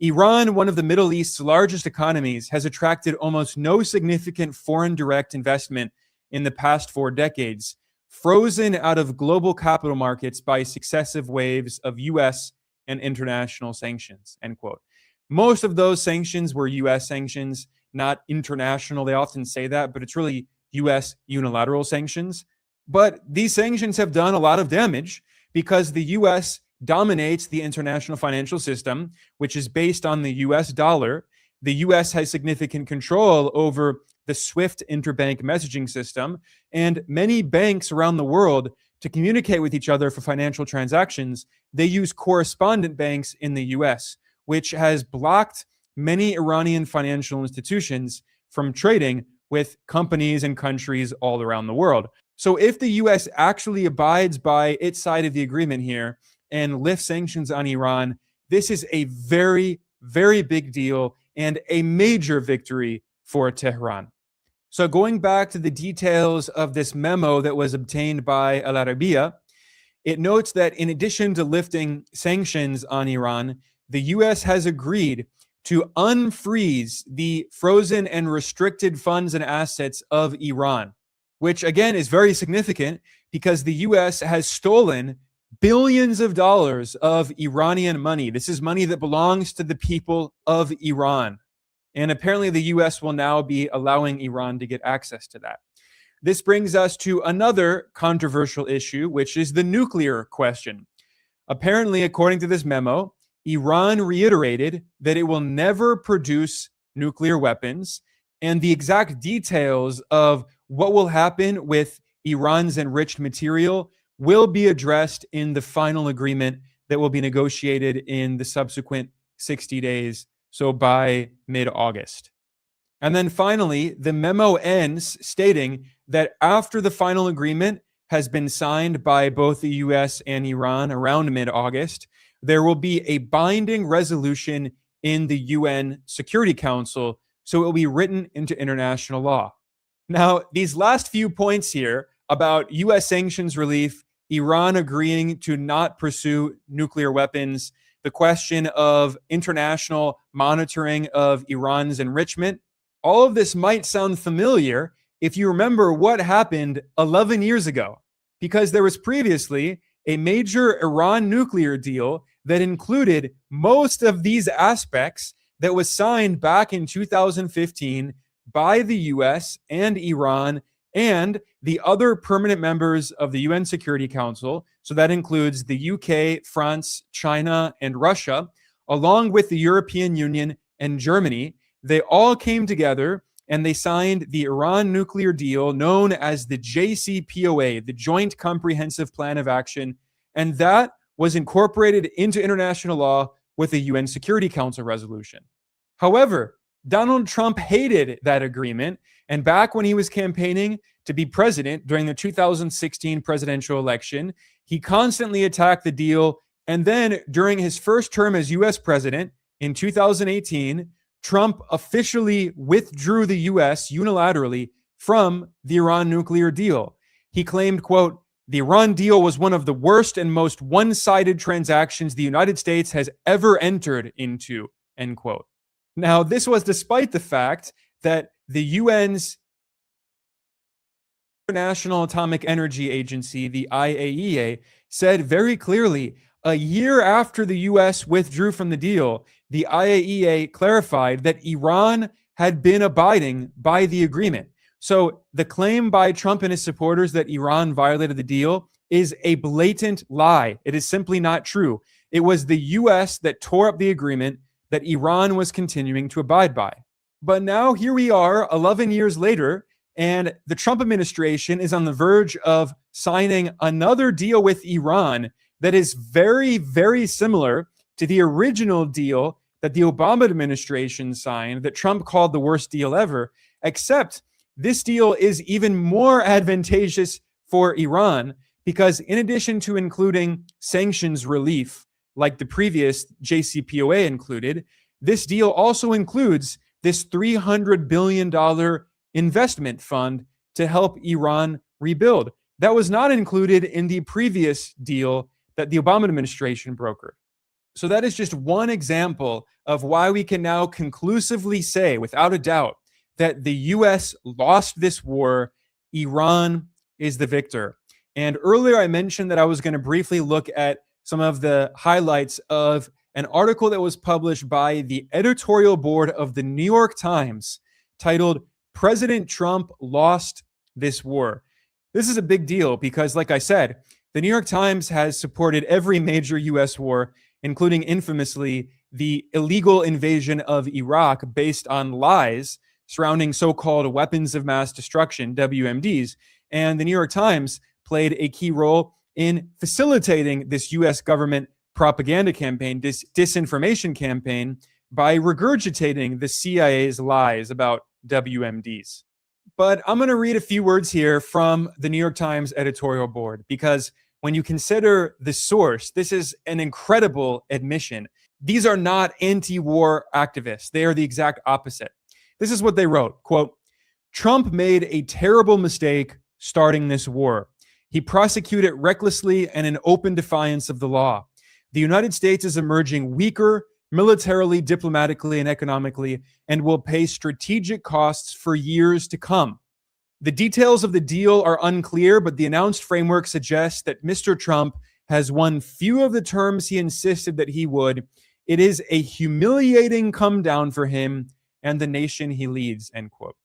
Iran, one of the Middle East's largest economies, has attracted almost no significant foreign direct investment in the past 4 decades, frozen out of global capital markets by successive waves of US and international sanctions, end quote. Most of those sanctions were US sanctions, not international. They often say that, but it's really US unilateral sanctions. But these sanctions have done a lot of damage because the US dominates the international financial system, which is based on the US dollar. The US has significant control over the SWIFT interbank messaging system, and many banks around the world, to communicate with each other for financial transactions, they use correspondent banks in the US, which has blocked many Iranian financial institutions from trading with companies and countries all around the world. So if the US actually abides by its side of the agreement here and lifts sanctions on Iran, this is a very, very big deal and a major victory for Tehran. So going back to the details of this memo that was obtained by Al Arabiya, it notes that in addition to lifting sanctions on Iran, the US has agreed to unfreeze the frozen and restricted funds and assets of Iran, which again is very significant because the US has stolen billions of dollars of Iranian money. This is money that belongs to the people of Iran. And apparently the US will now be allowing Iran to get access to that. This brings us to another controversial issue, which is the nuclear question. Apparently, according to this memo, Iran reiterated that it will never produce nuclear weapons, and the exact details of what will happen with Iran's enriched material will be addressed in the final agreement that will be negotiated in the subsequent 60 days, so by mid-August. And then finally, the memo ends stating that after the final agreement has been signed by both the US and Iran around mid-August, there will be a binding resolution in the UN Security Council, so it will be written into international law. Now, these last few points here about US sanctions relief, Iran agreeing to not pursue nuclear weapons, the question of international monitoring of Iran's enrichment, all of this might sound familiar if you remember what happened 11 years ago, because there was previously a major Iran nuclear deal that included most of these aspects that was signed back in 2015 by the US and Iran and the other permanent members of the UN Security Council. So that includes the UK, France, China, and Russia, along with the European Union and Germany. They all came together and they signed the Iran nuclear deal known as the JCPOA, the Joint Comprehensive Plan of Action, and that was incorporated into international law with a UN Security Council resolution. However, Donald Trump hated that agreement, and back when he was campaigning to be president during the 2016 presidential election, he constantly attacked the deal, and then during his first term as US president in 2018, Trump officially withdrew the US unilaterally from the Iran nuclear deal. He claimed, quote, "The Iran deal was one of the worst and most one-sided transactions the United States has ever entered into," end quote. Now, this was despite the fact that the UN's International Atomic Energy Agency, the IAEA, said very clearly, a year after the US withdrew from the deal, the IAEA clarified that Iran had been abiding by the agreement. So the claim by Trump and his supporters that Iran violated the deal is a blatant lie. It is simply not true. It was the US that tore up the agreement that Iran was continuing to abide by. But now here we are 11 years later, and the Trump administration is on the verge of signing another deal with Iran that is very, very similar to the original deal that the Obama administration signed that Trump called the worst deal ever, except this deal is even more advantageous for Iran because in addition to including sanctions relief like the previous JCPOA included, this deal also includes this $300 billion investment fund to help Iran rebuild. That was not included in the previous deal that the Obama administration brokered. So that is just one example of why we can now conclusively say, without a doubt, that the US lost this war. Iran is the victor. And earlier I mentioned that I was going to briefly look at some of the highlights of an article that was published by the editorial board of the New York Times titled "President Trump Lost This War." This is a big deal because, like I said, the New York Times has supported every major US war, including infamously the illegal invasion of Iraq based on lies surrounding so-called weapons of mass destruction, WMDs. And the New York Times played a key role in facilitating this US government propaganda campaign, this disinformation campaign, by regurgitating the CIA's lies about WMDs. But I'm going to read a few words here from the New York Times editorial board, because when you consider the source, this is an incredible admission. These are not anti-war activists. They are the exact opposite. This is what they wrote, quote, "Trump made a terrible mistake starting this war. He prosecuted recklessly and in open defiance of the law. The United States is emerging weaker militarily, diplomatically, and economically, and will pay strategic costs for years to come. The details of the deal are unclear, but the announced framework suggests that Mr. Trump has won few of the terms he insisted that he would. It is a humiliating come down for him and the nation he leads," end quote.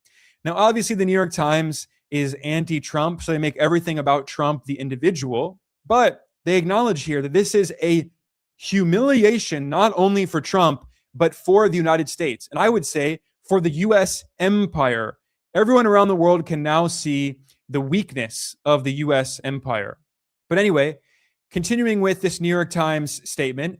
Now, obviously, the New York Times is anti-Trump, so they make everything about Trump, the individual, but they acknowledge here that this is a humiliation not only for Trump, but for the United States. And I would say for the US empire. Everyone around the world can now see the weakness of the US empire. But anyway, continuing with this New York Times statement,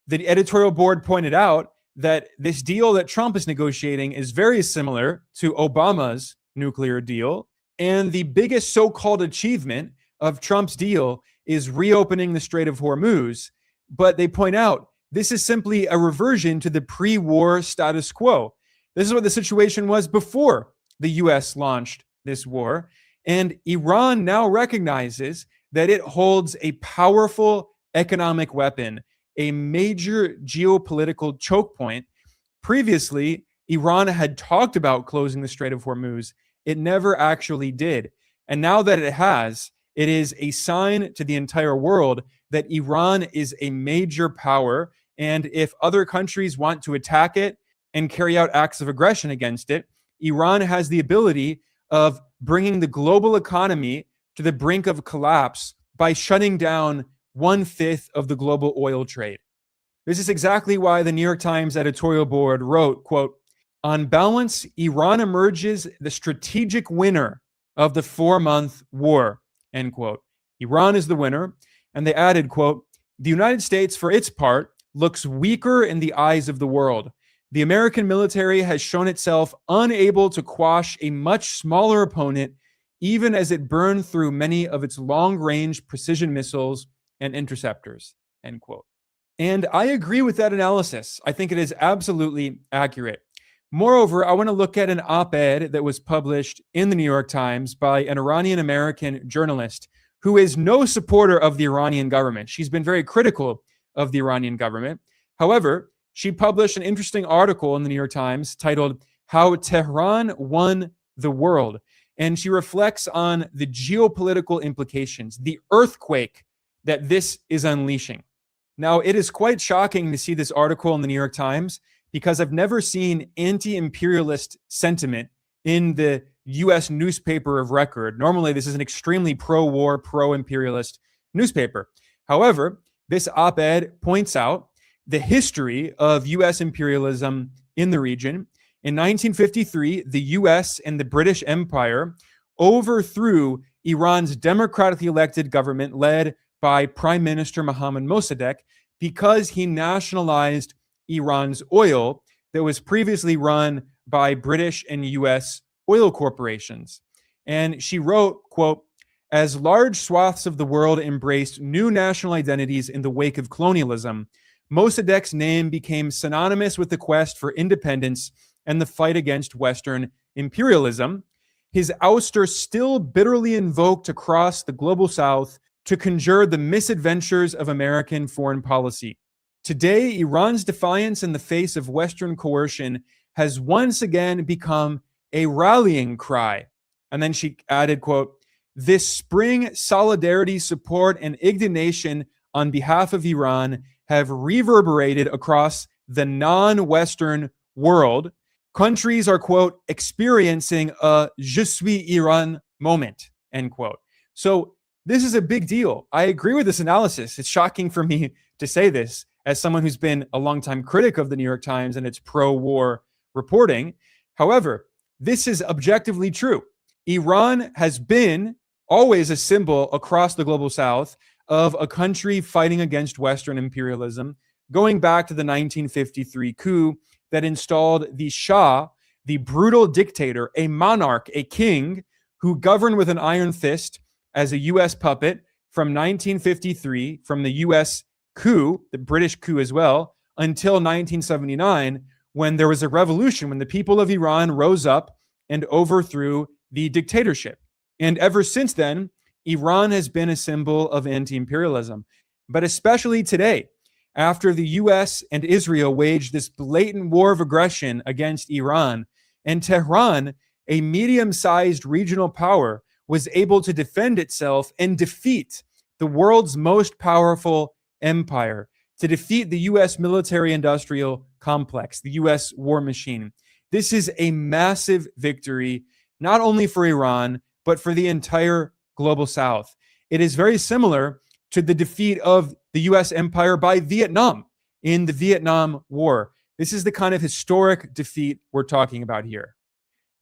the editorial board pointed out that this deal that Trump is negotiating is very similar to Obama's nuclear deal. And the biggest so-called achievement of Trump's deal is reopening the Strait of Hormuz. But they point out this is simply a reversion to the pre-war status quo. This is what the situation was before the US launched this war. And Iran now recognizes that it holds a powerful economic weapon, a major geopolitical choke point. Previously, Iran had talked about closing the Strait of Hormuz. It never actually did. And now that it has, it is a sign to the entire world that Iran is a major power. And if other countries want to attack it and carry out acts of aggression against it, Iran has the ability of bringing the global economy to the brink of collapse by shutting down 1/5 of the global oil trade. This is exactly why the New York Times editorial board wrote, quote, On balance, Iran emerges the strategic winner of the 4-month war, end quote. Iran is the winner. And they added, quote, the United States, for its part, looks weaker in the eyes of the world. The American military has shown itself unable to quash a much smaller opponent, even as it burned through many of its long-range precision missiles and interceptors, end quote. And I agree with that analysis. I think it is absolutely accurate. Moreover, I want to look at an op-ed that was published in the New York Times by an Iranian-American journalist who is no supporter of the Iranian government. She's been very critical of the Iranian government. However, she published an interesting article in the New York Times titled How Tehran Won the World. And she reflects on the geopolitical implications, the earthquake that this is unleashing. Now, it is quite shocking to see this article in the New York Times because I've never seen anti-imperialist sentiment in the U.S. newspaper of record. Normally, this is an extremely pro-war, pro-imperialist newspaper. However, this op-ed points out the history of U.S. imperialism in the region. In 1953, the U.S. and the British Empire overthrew Iran's democratically elected government led by Prime Minister Mohammad Mossadegh because he nationalized Iran's oil that was previously run by British and U.S. oil corporations. And she wrote, quote, as large swaths of the world embraced new national identities in the wake of colonialism, Mossadegh's name became synonymous with the quest for independence and the fight against Western imperialism. His ouster still bitterly invoked across the global South to conjure the misadventures of American foreign policy. Today, Iran's defiance in the face of Western coercion has once again become a rallying cry. And then she added, quote, this spring, solidarity, support, and indignation on behalf of Iran have reverberated across the non-Western world. Countries are, quote, experiencing a je suis Iran moment, end quote. So this is a big deal. I agree with this analysis. It's shocking for me to say this as someone who's been a longtime critic of the New York Times and its pro-war reporting. However, this is objectively true. Iran has been always a symbol across the global South of a country fighting against Western imperialism, going back to the 1953 coup that installed the Shah, the brutal dictator, a monarch, a king who governed with an iron fist as a U.S. puppet from 1953, from the U.S. coup, the British coup as well, until 1979, when there was a revolution, when the people of Iran rose up and overthrew the dictatorship. And ever since then, Iran has been a symbol of anti-imperialism. But especially today, after the US and Israel waged this blatant war of aggression against Iran, and Tehran, a medium-sized regional power, was able to defend itself and defeat the world's most powerful empire, to defeat the US military-industrial complex, the US war machine. This is a massive victory, not only for Iran, but for the entire global South. It is very similar to the defeat of the US empire by Vietnam in the Vietnam War. This is the kind of historic defeat we're talking about here.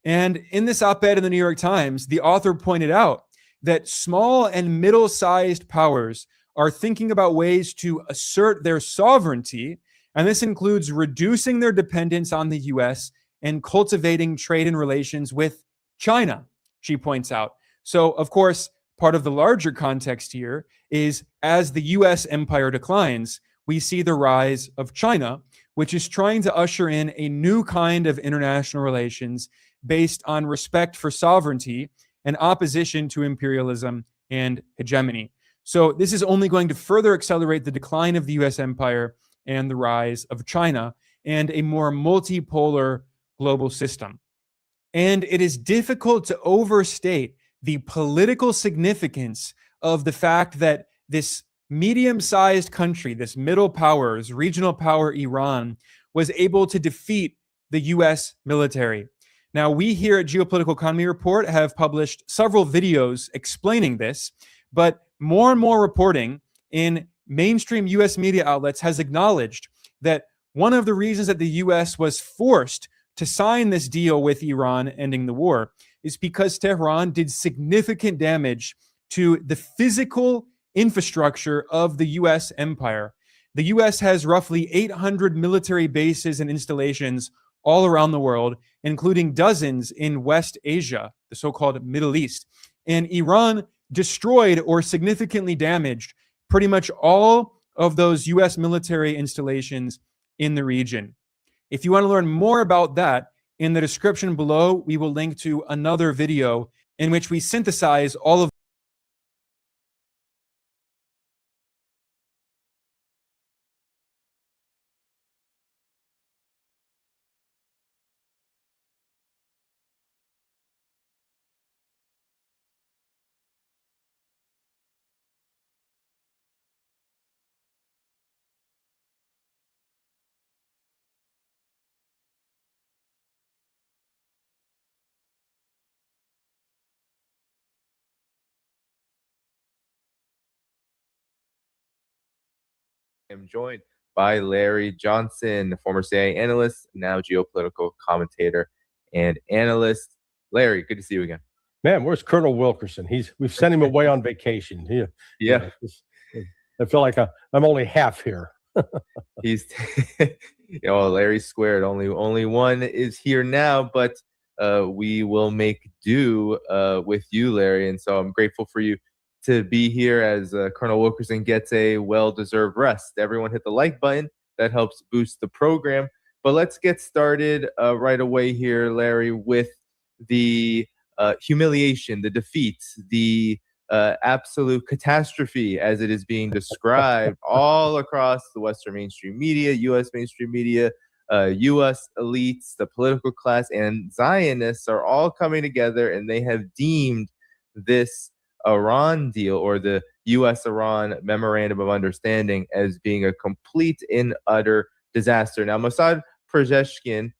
And in this op-ed in the New York Times, the author pointed out that small and middle-sized powers are thinking about ways to assert their sovereignty, and this includes reducing their dependence on the US and cultivating trade and relations with China, she points out. So, of course, part of the larger context here is as the US empire declines, we see the rise of China, which is trying to usher in a new kind of international relations based on respect for sovereignty and opposition to imperialism and hegemony. So this is only going to further accelerate the decline of the US empire and the rise of China and a more multipolar global system. And it is difficult to overstate the political significance of the fact that this medium-sized country, this middle powers, regional power Iran, was able to defeat the US military. Now, we here at Geopolitical Economy Report have published several videos explaining this, but more and more reporting in mainstream US media outlets has acknowledged that one of the reasons that the US was forced to sign this deal with Iran ending the war is because Tehran did significant damage to the physical infrastructure of the US empire. The US has roughly 800 military bases and installations all around the world, including dozens in West Asia, the so-called Middle East. And Iran destroyed or significantly damaged pretty much all of those US military installations in the region. If you want to learn more about that, in the description below, we will link to another video in which we synthesize all of I'm joined by Larry Johnson, former CIA analyst, now geopolitical commentator and analyst. Larry, good to see you again. Man, where's Colonel Wilkerson? We've sent him away on vacation. Yeah. I feel like I'm only half here. He's, Larry's squared. Only one is here now, but we will make do with you, Larry. And so I'm grateful for you to be here as Colonel Wilkerson gets a well-deserved rest. Everyone hit the like button. That helps boost the program. But let's get started right away here, Larry, with the humiliation, the defeat, the absolute catastrophe as it is being described all across the Western mainstream media, U.S. mainstream media, U.S. elites, the political class, and Zionists are all coming together, and they have deemed this Iran deal, or the U.S.-Iran Memorandum of Understanding, as being a complete and utter disaster. Now, Mossad Pezeshkian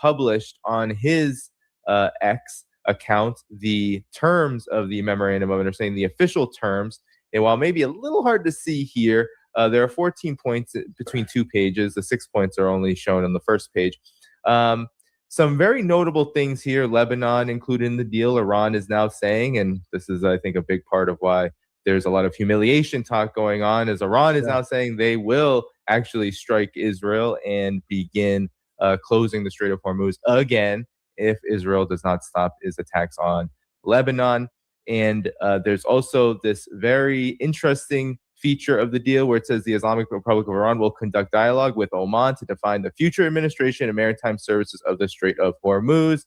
published on his X account the terms of the Memorandum of Understanding, the official terms. And while maybe a little hard to see here, there are 14 points between 2 pages. The 6 points are only shown on the first page. Some very notable things here. Lebanon included in the deal. Iran is now saying, and this is, I think, a big part of why there's a lot of humiliation talk going on, is Iran is now saying they will actually strike Israel and begin closing the Strait of Hormuz again if Israel does not stop its attacks on Lebanon. And there's also this very interesting feature of the deal where it says the Islamic Republic of Iran will conduct dialogue with Oman to define the future administration and maritime services of the Strait of Hormuz.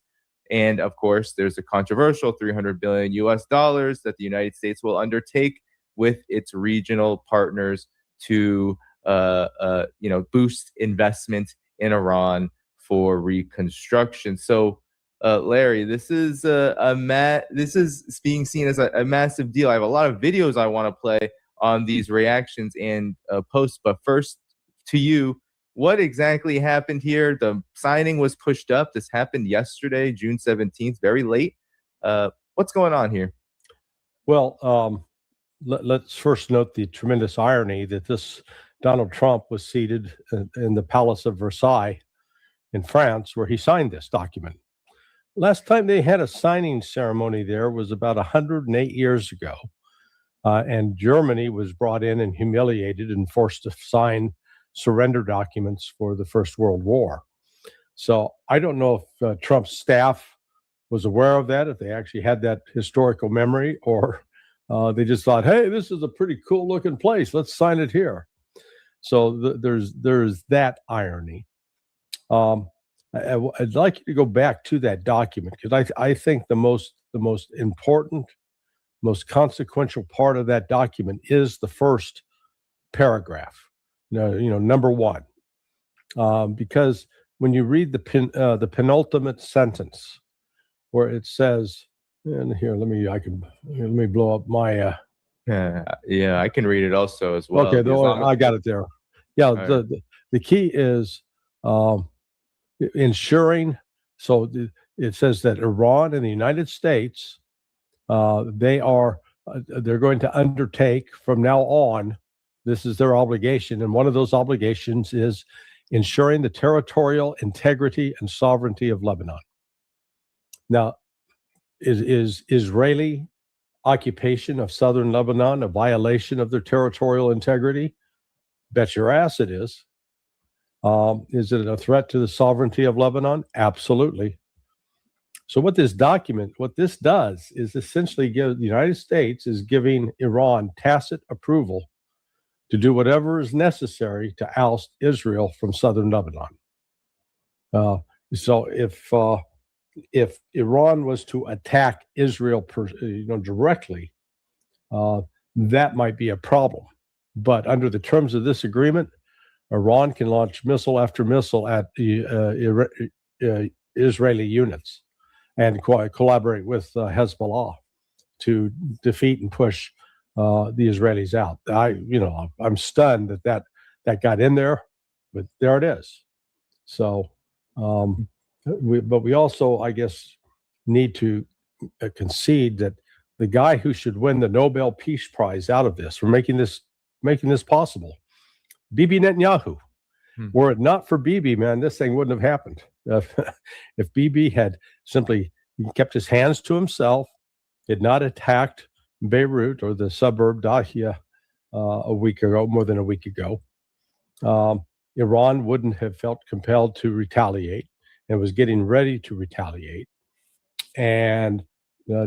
And of course, there's a controversial $300 billion that the United States will undertake with its regional partners to, boost investment in Iran for reconstruction. So, Larry, this is this is being seen as a massive deal. I have a lot of videos I want to play on these reactions and posts. But first, to you, what exactly happened here? The signing was pushed up. This happened yesterday, June 17th, very late. What's going on here? Well, let's first note the tremendous irony that this Donald Trump was seated in the Palace of Versailles in France, where he signed this document. Last time they had a signing ceremony there was about 108 years ago. And Germany was brought in and humiliated and forced to sign surrender documents for the First World War. So I don't know if Trump's staff was aware of that, if they actually had that historical memory, or they just thought, hey, this is a pretty cool looking place. Let's sign it here. So there's that irony. I'd like you to go back to that document, because I think the most important, most consequential part of that document is the first paragraph, number one, because when you read the penultimate sentence, where it says, and here, let me blow up my. Yeah, I can read it also as well. Okay, I got it there. Yeah, the key is ensuring. So it says that Iran and the United States, they're going to undertake from now on. This is their obligation, and one of those obligations is ensuring the territorial integrity and sovereignty of Lebanon. Now, is Israeli occupation of southern Lebanon a violation of their territorial integrity? Bet your ass it is. Is it a threat to the sovereignty of Lebanon? Absolutely. So what this does is essentially the United States is giving Iran tacit approval to do whatever is necessary to oust Israel from southern Lebanon. So if Iran was to attack Israel directly, that might be a problem. But under the terms of this agreement, Iran can launch missile after missile at the Israeli units and collaborate with Hezbollah to defeat and push the Israelis out. I'm stunned that got in there, but there it is. So, but we also, I guess, need to concede that the guy who should win the Nobel Peace Prize out of this for making this possible, Bibi Netanyahu. Were it not for Bibi, man, this thing wouldn't have happened. If Bibi had simply kept his hands to himself, had not attacked Beirut or the suburb Dahia more than a week ago, Iran wouldn't have felt compelled to retaliate and was getting ready to retaliate. And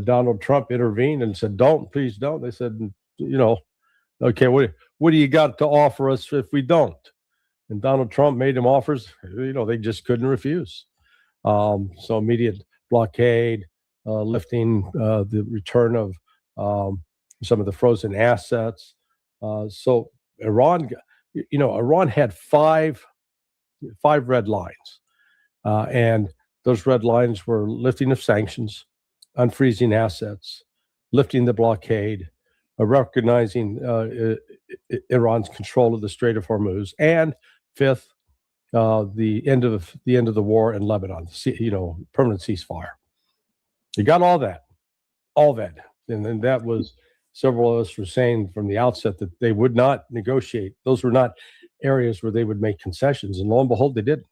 Donald Trump intervened and said, please don't. They said, okay, what do you got to offer us if we don't? And Donald Trump made them offers, they just couldn't refuse. So immediate blockade, lifting the return of some of the frozen assets. So Iran had five red lines. And those red lines were lifting of sanctions, unfreezing assets, lifting the blockade, recognizing Iran's control of the Strait of Hormuz, and fifth, the end of the war in Lebanon, permanent ceasefire. You got all that, and then that was several of us were saying from the outset that they would not negotiate. Those were not areas where they would make concessions, and lo and behold, they didn't.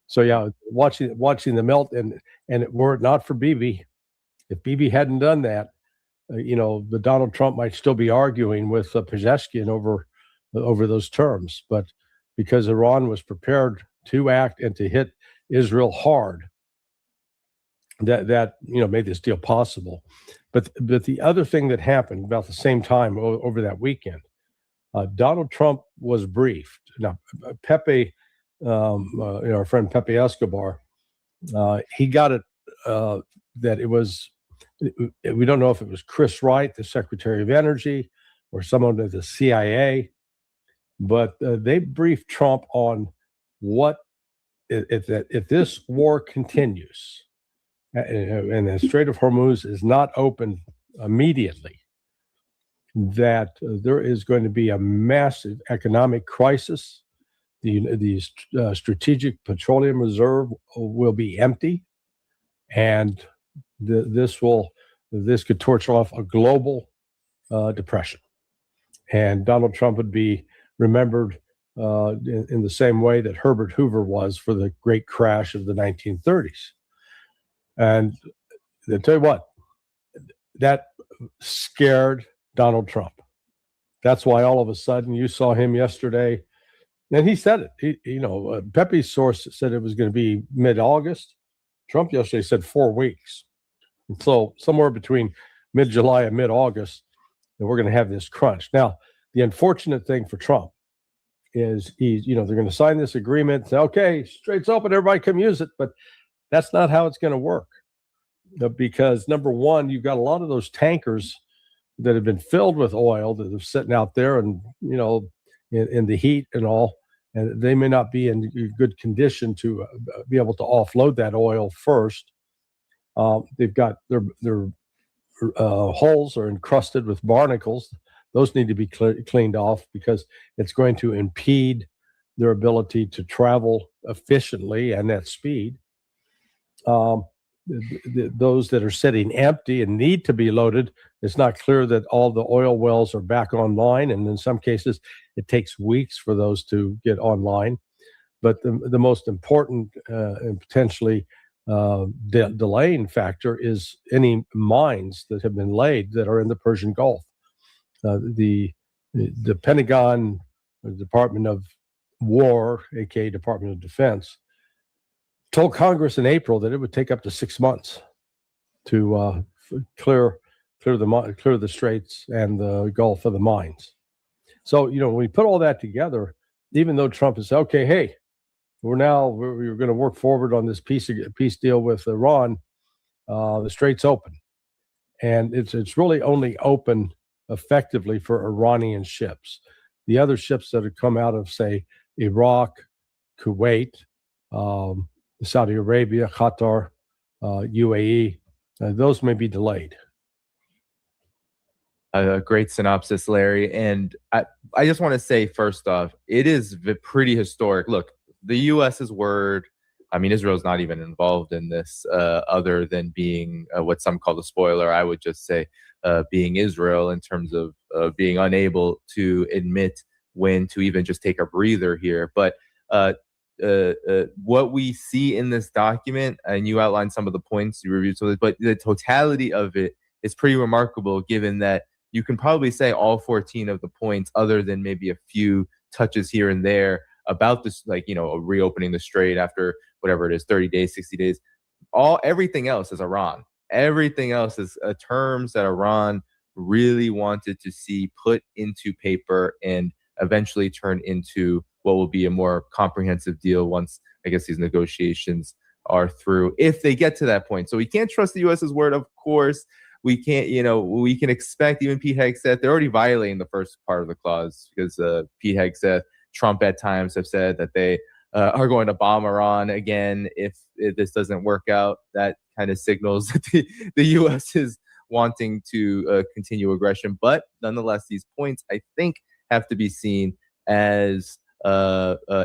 So yeah, watching the melt, and were it not for Bibi, if Bibi hadn't done that, the Donald Trump might still be arguing with Pezeshkian over those terms. But because Iran was prepared to act and to hit Israel hard, that made this deal possible. But the other thing that happened about the same time over that weekend, Donald Trump was briefed. Now, Pepe, our friend Pepe Escobar, he got it that it was. We don't know if it was Chris Wright, the Secretary of Energy, or someone at the CIA, but they briefed Trump on what if this war continues and the Strait of Hormuz is not open immediately, that there is going to be a massive economic crisis. The strategic petroleum reserve will be empty, and this could torch off a global depression. And Donald Trump would be remembered in the same way that Herbert Hoover was for the great crash of the 1930s. And I'll tell you what, that scared Donald Trump. That's why all of a sudden you saw him yesterday, and he said it. Pepe's source said it was going to be mid-August. Trump yesterday said 4 weeks. And so somewhere between mid-July and mid-August, we're going to have this crunch. Now, the unfortunate thing for Trump is they're going to sign this agreement, say, okay, strait's open, everybody come use it. But that's not how it's going to work. Because number one, you've got a lot of those tankers that have been filled with oil that are sitting out there and, in the heat and all, and they may not be in good condition to be able to offload that oil first. They've got their holes are encrusted with barnacles. Those need to be cleaned off because it's going to impede their ability to travel efficiently and at speed. Those that are sitting empty and need to be loaded, it's not clear that all the oil wells are back online. And in some cases, it takes weeks for those to get online. But the most important and potentially delaying factor is any mines that have been laid that are in the Persian Gulf. The Pentagon, the Department of War, aka Department of Defense, told Congress in April that it would take up to 6 months to clear the straits and the Gulf of the mines. So, when we put all that together, even though Trump has said, okay, hey, we're going to work forward on this peace deal with Iran, the strait's open. And it's really only open effectively for Iranian ships. The other ships that have come out of, say, Iraq, Kuwait, Saudi Arabia, Qatar, UAE, those may be delayed. A great synopsis, Larry. And I just want to say, first off, it is pretty historic. Look, the U.S.'s word, I mean, Israel's not even involved in this other than being what some call the spoiler. I would just say being Israel in terms of being unable to admit when to even just take a breather here. But what we see in this document, and you outlined some of the points, you reviewed some of it, but the totality of it is pretty remarkable, given that you can probably say all 14 of the points, other than maybe a few touches here and there about this, like, reopening the strait after whatever it is, 30 days, 60 days. Everything else is Iran. Everything else is terms that Iran really wanted to see put into paper and eventually turn into what will be a more comprehensive deal once, I guess, these negotiations are through, if they get to that point. So we can't trust the U.S.'s word, of course. We can't, we can expect, even Pete Hegseth, they're already violating the first part of the clause, because Pete Hegseth, Trump at times have said that they are going to bomb Iran again if this doesn't work out. That kind of signals that the U.S. is wanting to continue aggression. But nonetheless, these points, I think, have to be seen as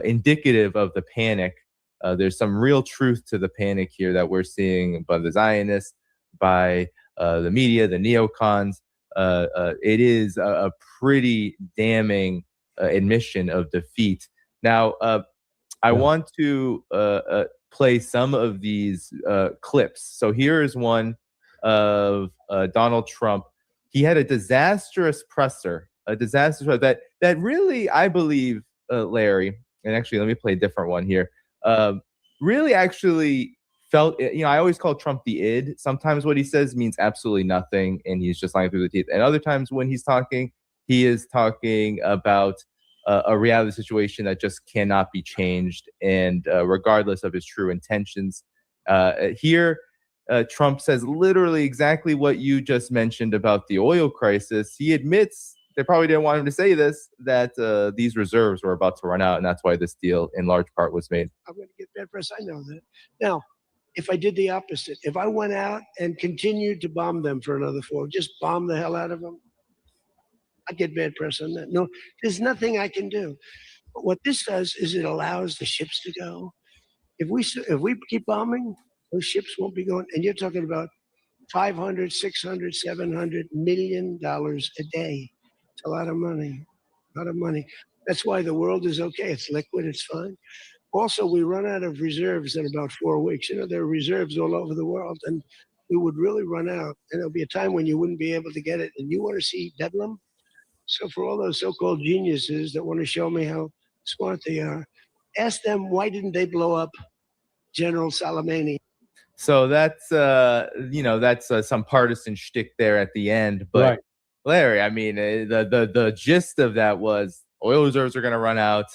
indicative of the panic. There's some real truth to the panic here that we're seeing by the Zionists, by the media, the neocons. It is a pretty damning admission of defeat. Now, I want to play some of these clips. So here is one of Donald Trump. He had a disastrous presser, that really, I believe, Larry, and actually, let me play a different one here. Really actually felt, I always call Trump the id. Sometimes what he says means absolutely nothing, and he's just lying through the teeth. And other times when he's talking, he is talking about a reality situation that just cannot be changed, and regardless of his true intentions. Here, Trump says literally exactly what you just mentioned about the oil crisis. He admits, they probably didn't want him to say this, that these reserves were about to run out, and that's why this deal in large part was made. I'm going to get bad press. I know that. Now, if I did the opposite, if I went out and continued to bomb them for another 4, just bomb the hell out of them, I'd get bad press on that. No, there's nothing I can do. But what this does is it allows the ships to go. If we keep bombing, those ships won't be going. And you're talking about $500, $600, $700 million a day. It's a lot of money, a lot of money. That's why the world is okay. It's liquid, it's fine. Also, we run out of reserves in about 4 weeks. There are reserves all over the world, and we would really run out. And there'll be a time when you wouldn't be able to get it. And you want to see bedlam? So for all those so-called geniuses that want to show me how smart they are, ask them, why didn't they blow up General Soleimani? So that's, that's some partisan shtick there at the end. But Right. Larry, I mean, the gist of that was oil reserves are going to run out.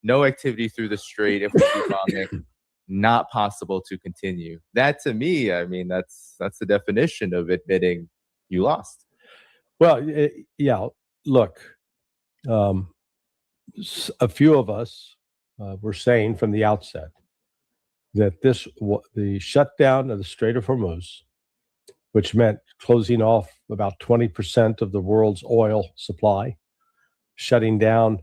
No activity through the strait if we keep bombing. Not possible to continue. That, to me, I mean, that's the definition of admitting you lost. Well, yeah. Look, a few of us were saying from the outset that the shutdown of the Strait of Hormuz, which meant closing off about 20% of the world's oil supply, shutting down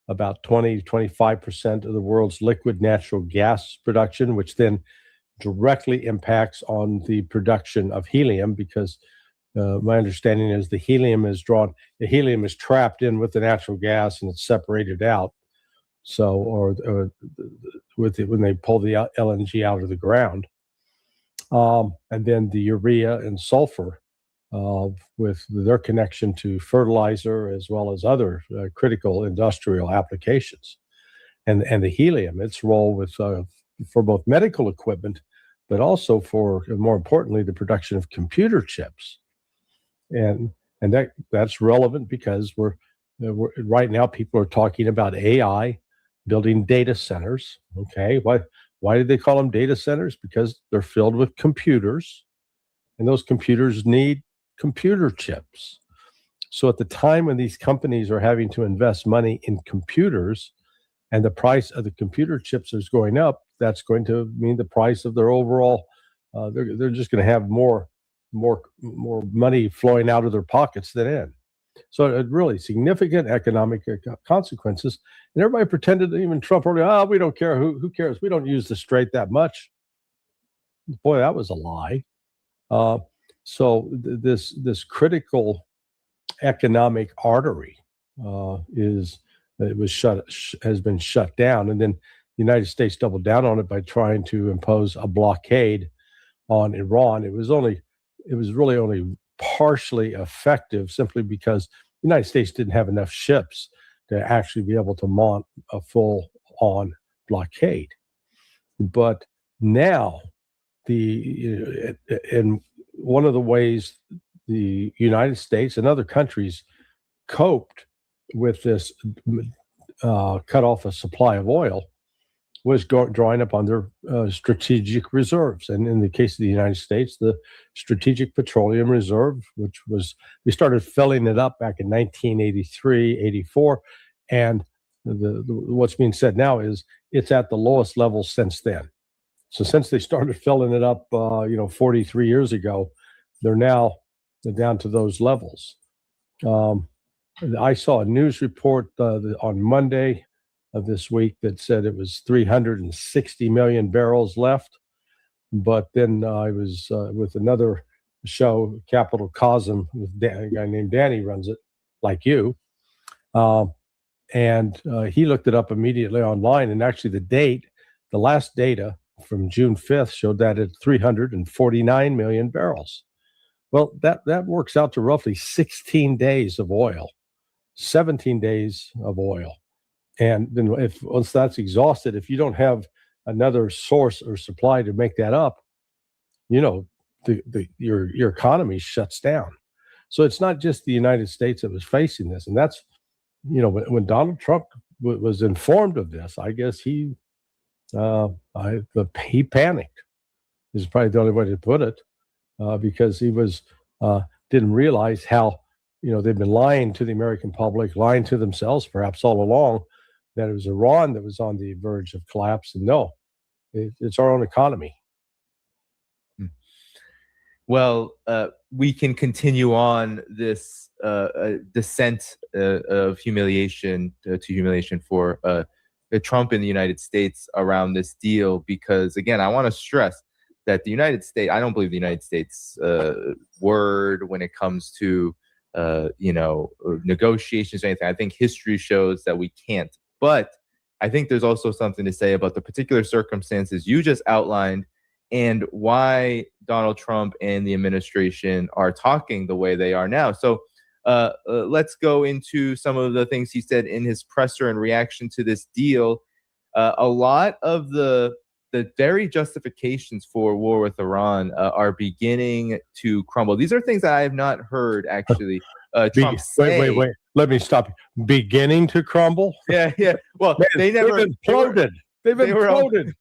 about 20 to 25% of the world's liquid natural gas production, which then directly impacts on the production of helium, because my understanding is the helium is trapped in with the natural gas and it's separated out. So, when they pull the LNG out of the ground, and then the urea and sulfur, with their connection to fertilizer as well as other critical industrial applications, and the helium, its role with for both medical equipment, but also for, more importantly, the production of computer chips, and that's relevant because we're right now people are talking about AI, building data centers. Okay, why did they call them data centers? Because they're filled with computers, and those computers need computer chips. So at the time when these companies are having to invest money in computers, and the price of the computer chips is going up, that's going to mean the price of their overall. They're just going to have more money flowing out of their pockets than in. So it really significant economic consequences. And everybody pretended, even Trump, we don't care. Who cares? We don't use the strait that much. Boy, that was a lie. So this critical economic artery has been shut down, and then the United States doubled down on it by trying to impose a blockade on Iran. It was really only partially effective, simply because the United States didn't have enough ships to actually be able to mount a full-on blockade. But now, in one of the ways the United States and other countries coped with this cut off a supply of oil was drawing upon their strategic reserves. And in the case of the United States, the Strategic Petroleum Reserve, they started filling it up back in 1983, 84. And what's being said now is it's at the lowest level since then. So since they started filling it up, 43 years ago, they're down to those levels. I saw a news report on Monday of this week that said it was 360 million barrels left. But then I was with another show, Capital Cosm, with a guy named Danny runs it, like you. And he looked it up immediately online. And actually the last data from June 5th showed that at 349 million barrels. Well, that works out to roughly 16 days of oil, 17 days of oil. And then once that's exhausted, if you don't have another source or supply to make that up, your economy shuts down. So it's not just the United States that was facing this. And that's, when Donald Trump was informed of this, I guess he panicked. This is probably the only way to put it, because he didn't realize how, they've been lying to the American public, lying to themselves, perhaps all along, that it was Iran that was on the verge of collapse. And no, it's our own economy. Well, we can continue on this descent of humiliation to humiliation for Trump in the United States around this deal, because, again, I want to stress that the United States, I don't believe the United States word when it comes to, negotiations or anything. I think history shows that we can't. But I think there's also something to say about the particular circumstances you just outlined and why Donald Trump and the administration are talking the way they are now. So let's go into some of the things he said in his presser in reaction to this deal. A lot of the very justifications for war with Iran are beginning to crumble. These are things that I have not heard, actually, Trump say. Wait. Let me stop you. Beginning to crumble? Yeah. Well, they've imploded. They've imploded.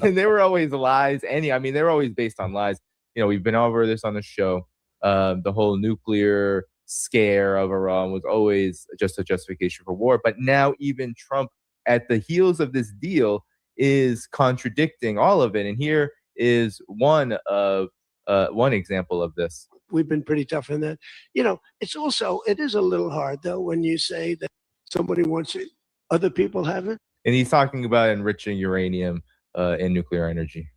And they were always lies. They were always based on lies. We've been over this on the show. The whole nuclear scare of Iran was always just a justification for war. But now even Trump, at the heels of this deal, is contradicting all of it. And here is one example of this. We've been pretty tough in that. It is a little hard, though, when you say that somebody wants it, other people have it. And he's talking about enriching uranium and nuclear energy.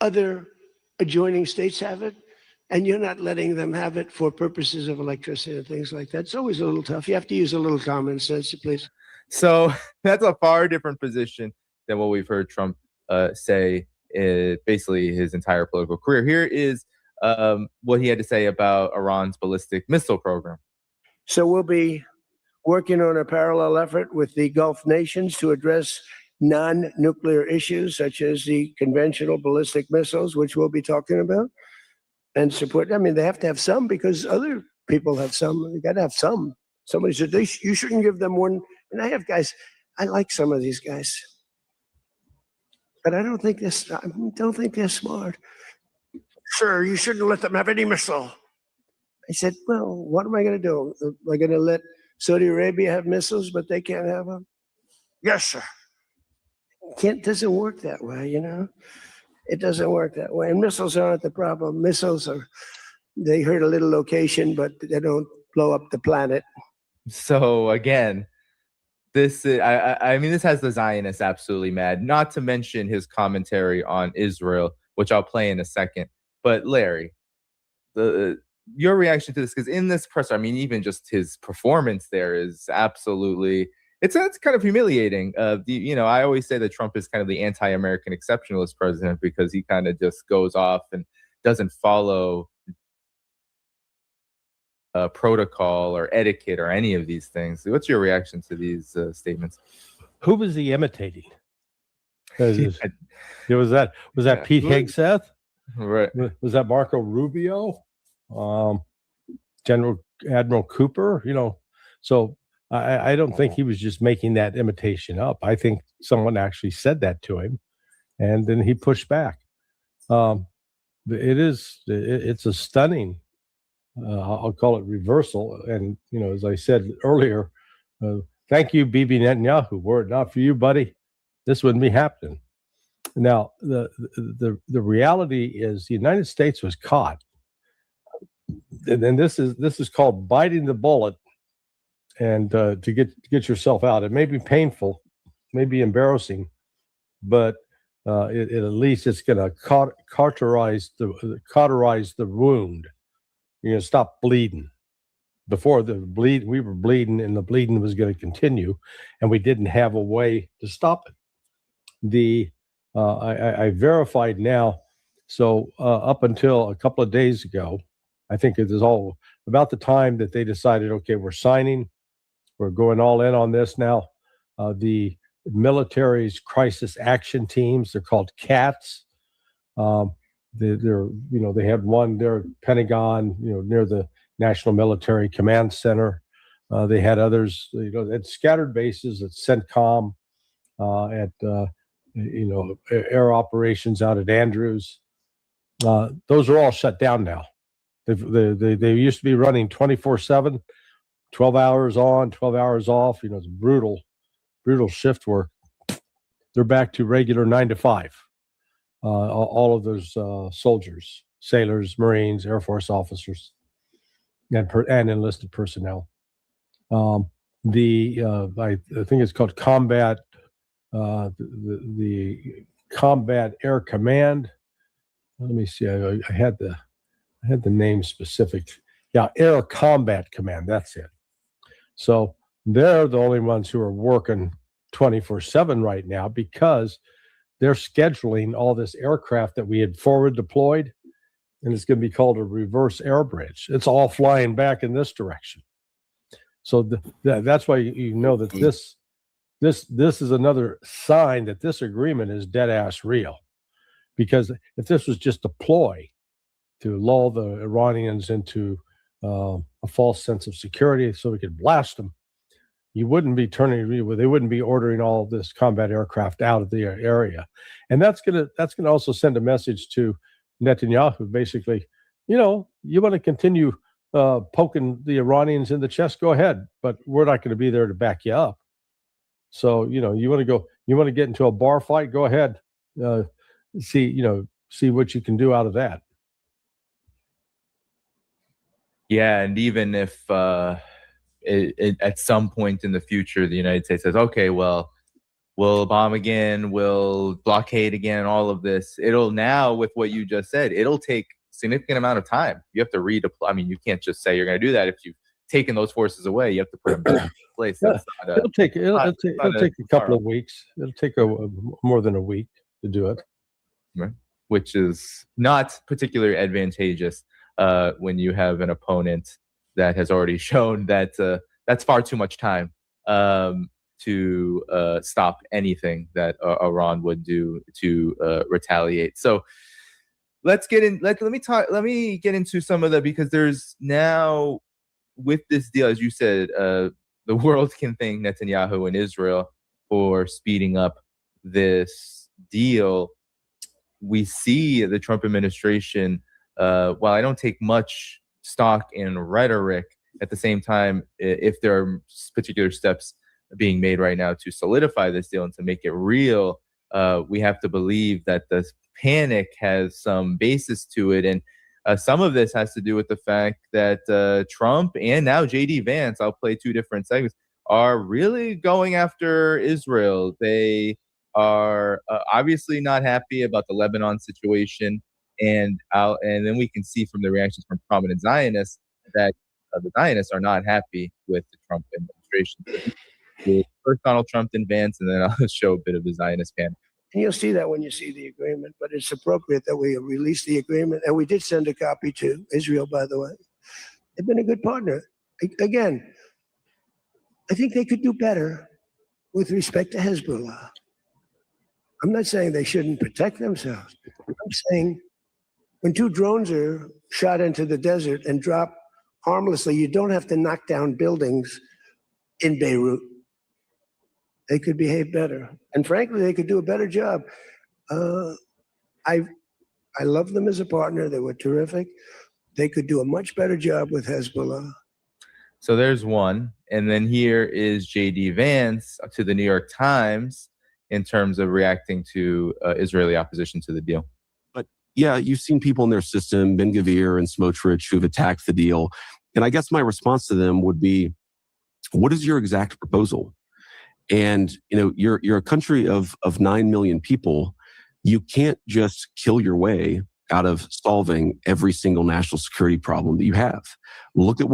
Other adjoining states have it, and you're not letting them have it for purposes of electricity and things like that. It's always a little tough. You have to use a little common sense, please. So that's a far different position than what we've heard Trump say basically his entire political career. Here is what he had to say about Iran's ballistic missile program. So we'll be working on a parallel effort with the Gulf nations to address non-nuclear issues such as the conventional ballistic missiles, which we'll be talking about, and support. I mean, they have to have some because other people have some. You got to have some. Somebody said you shouldn't give them one. And I have guys. I like some of these guys, but I don't think they're smart. Sir, you shouldn't let them have any missile. I said, well, what am I going to do? Am I going to let Saudi Arabia have missiles, but they can't have them? Yes, sir. Doesn't work that way, you know? It doesn't work that way. And missiles aren't the problem. Missiles they hurt a little location, but they don't blow up the planet. So again, this I mean, this has the Zionists absolutely mad, not to mention his commentary on Israel, which I'll play in a second. But Larry, your reaction to this, because in this presser, I mean, even just his performance there is absolutely, it's kind of humiliating. I always say that Trump is kind of the anti-American exceptionalist president because he kind of just goes off and doesn't follow protocol or etiquette or any of these things. What's your reaction to these statements? Who was he imitating? Was that Pete Hegseth? Right. Was that Marco Rubio? Admiral Cooper? So I don't think he was just making that imitation up. I think someone actually said that to him, and then he pushed back. It's a stunning, I'll call it reversal. And, as I said earlier, thank you, Bibi Netanyahu. Were it not for you, buddy, this wouldn't be happening. Now, the reality is the United States was caught. And this is called biting the bullet, and to get yourself out. It may be painful, may be embarrassing, but at least it's going to cauterize the wound. You're going to stop bleeding. Before we were bleeding, and the bleeding was going to continue, and we didn't have a way to stop it. I verified now. So up until a couple of days ago, I think it is all about the time that they decided, okay, we're signing, we're going all in on this now. The military's crisis action teams, they're called CATS. They had one there at Pentagon, near the National Military Command Center. They had others, at scattered bases at CENTCOM, at air operations out at Andrews. Those are all shut down now. They used to be running 24/7, 12 hours on, 12 hours off. It's brutal shift work. They're back to regular 9 to 5. All of those soldiers, sailors, Marines, Air Force officers, and enlisted personnel. I think it's called Combat. The Combat Air Command. Let me see. I had the name specific. Yeah, Air Combat Command. That's it. So they're the only ones who are working 24/7 right now because they're scheduling all this aircraft that we had forward deployed, and it's going to be called a reverse air bridge. It's all flying back in this direction. So that's why that this is another sign that this agreement is dead ass real. Because if this was just a ploy to lull the Iranians into a false sense of security so we could blast them, they wouldn't be ordering all this combat aircraft out of the area. And that's gonna also send a message to Netanyahu, basically, you want to continue poking the Iranians in the chest, go ahead, but we're not going to be there to back you up. So, you want to get into a bar fight, go ahead. See what you can do out of that. Yeah, and even if at some point in the future the United States says, okay, well, we'll bomb again, we'll blockade again, all of this, it'll now, with what you just said, it'll take significant amount of time. You have to redeploy. I mean, you can't just say you're going to do that if you've taken those forces away. You have to put them back in place. That's not It'll take not a couple of weeks. It'll take more than a week to do it. Right. Which is not particularly advantageous when you have an opponent that has already shown that that's far too much time to stop anything that Iran would do to retaliate. So let's get in. Let me get into some of that, because there's now, with this deal, as you said, the world can thank Netanyahu and Israel for speeding up this deal. We see the Trump administration, while I don't take much stock in rhetoric, at the same time, if there are particular steps being made right now to solidify this deal and to make it real, we have to believe that the panic has some basis to it. And some of this has to do with the fact that Trump and now J.D. Vance, I'll play two different segments, are really going after Israel. They are obviously not happy about the Lebanon situation. And then we can see from the reactions from prominent Zionists that the Zionists are not happy with the Trump administration. First Donald Trump, then Vance, and then I'll show a bit of the Zionist panic. And you'll see that when you see the agreement, but it's appropriate that we release the agreement. And we did send a copy to Israel, by the way. They've been a good partner. Again, I think they could do better with respect to Hezbollah. I'm not saying they shouldn't protect themselves. I'm saying when two drones are shot into the desert and drop harmlessly, you don't have to knock down buildings in Beirut. They could behave better. And frankly, they could do a better job. I love them as a partner. They were terrific. They could do a much better job with Hezbollah. So there's one. And then here is J.D. Vance to the New York Times in terms of reacting to Israeli opposition to the deal. But yeah, you've seen people in their system, Ben-Gvir and Smotrich, who've attacked the deal. And I guess my response to them would be, what is your exact proposal? And, you're a country of 9 million people. You can't just kill your way out of solving every single national security problem that you have. Look at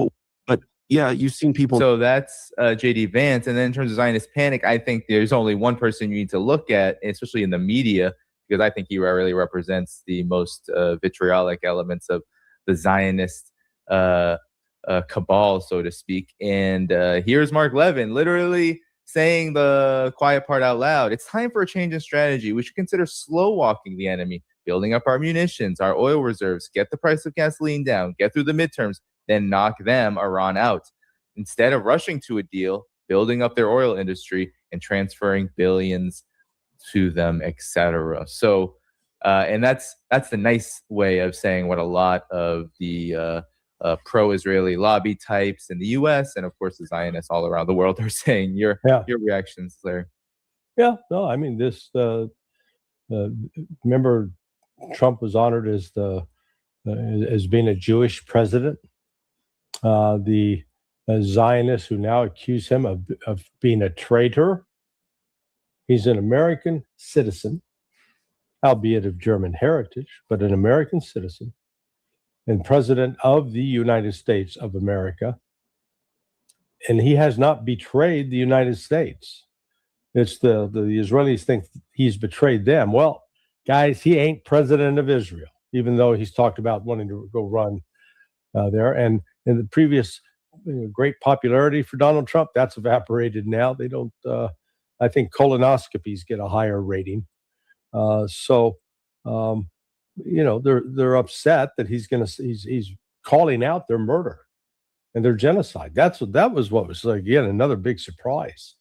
but yeah, you've seen people. So that's J.D. Vance. And then in terms of Zionist panic, I think there's only one person you need to look at, especially in the media, because I think he really represents the most vitriolic elements of the Zionist cabal, so to speak. And here's Mark Levin literally saying the quiet part out loud. It's time for a change in strategy. We should consider slow walking the enemy, building up our munitions, our oil reserves, get the price of gasoline down, get through the midterms, then knock them, Iran, out. Instead of rushing to a deal, building up their oil industry and transferring billions to them, etc. So, and that's the nice way of saying what a lot of the pro-Israeli lobby types in the U.S. and, of course, the Zionists all around the world are saying. Your reactions, Larry? Yeah, no, I mean, this. Remember, Trump was honored as being a Jewish president. The Zionists who now accuse him of being a traitor. He's an American citizen, albeit of German heritage, but an American citizen and president of the United States of America. And he has not betrayed the United States. It's the Israelis think he's betrayed them. Well, guys, he ain't president of Israel, even though he's talked about wanting to go run there. And in the previous great popularity for Donald Trump, that's evaporated now. They don't, I think colonoscopies get a higher rating. They're upset that he's calling out their murder and their genocide. That was what was, again, another big surprise.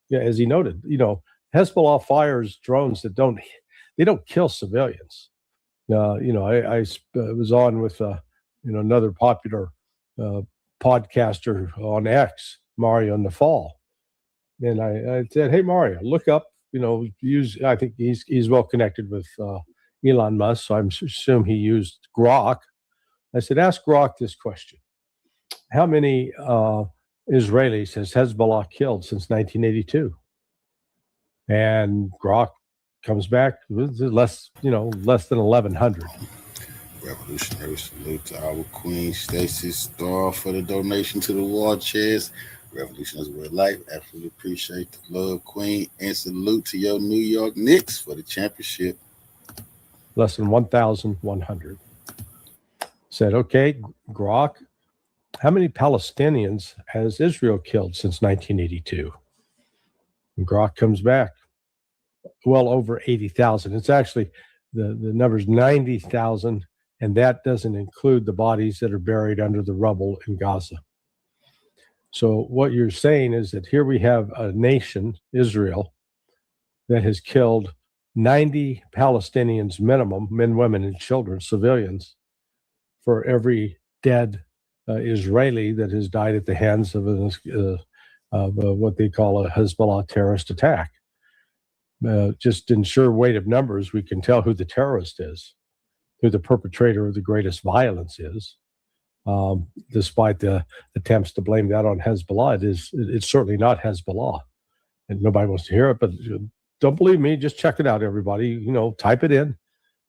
Yeah, as he noted, Hezbollah fires drones that don't kill civilians. I was on with another popular podcaster on X, Mario Nafal, and I said, "Hey, Mario, look up. I think he's well connected with Elon Musk, so I assume he used Grok." I said, "Ask Grok this question: how many Israelis has Hezbollah killed since 1982?" And Grok comes back with less than 1,100. Revolutionary salute to our Queen Stacey Starr for the donation to the war chest. Revolution is real life. Absolutely appreciate the love, Queen. And salute to your New York Knicks for the championship. Less than 1,100. Said, okay, Grok, how many Palestinians has Israel killed since 1982? And Grok comes back, well over 80,000. It's actually, the number's 90,000, and that doesn't include the bodies that are buried under the rubble in Gaza. So what you're saying is that here we have a nation, Israel, that has killed 90 Palestinians minimum, men, women, and children, civilians, for every dead Israeli that has died at the hands of what they call a Hezbollah terrorist attack. Just in sheer weight of numbers, we can tell who the terrorist is, who the perpetrator of the greatest violence is. Despite the attempts to blame that on Hezbollah, it's certainly not Hezbollah. And nobody wants to hear it, but don't believe me, just check it out, everybody. Type it in,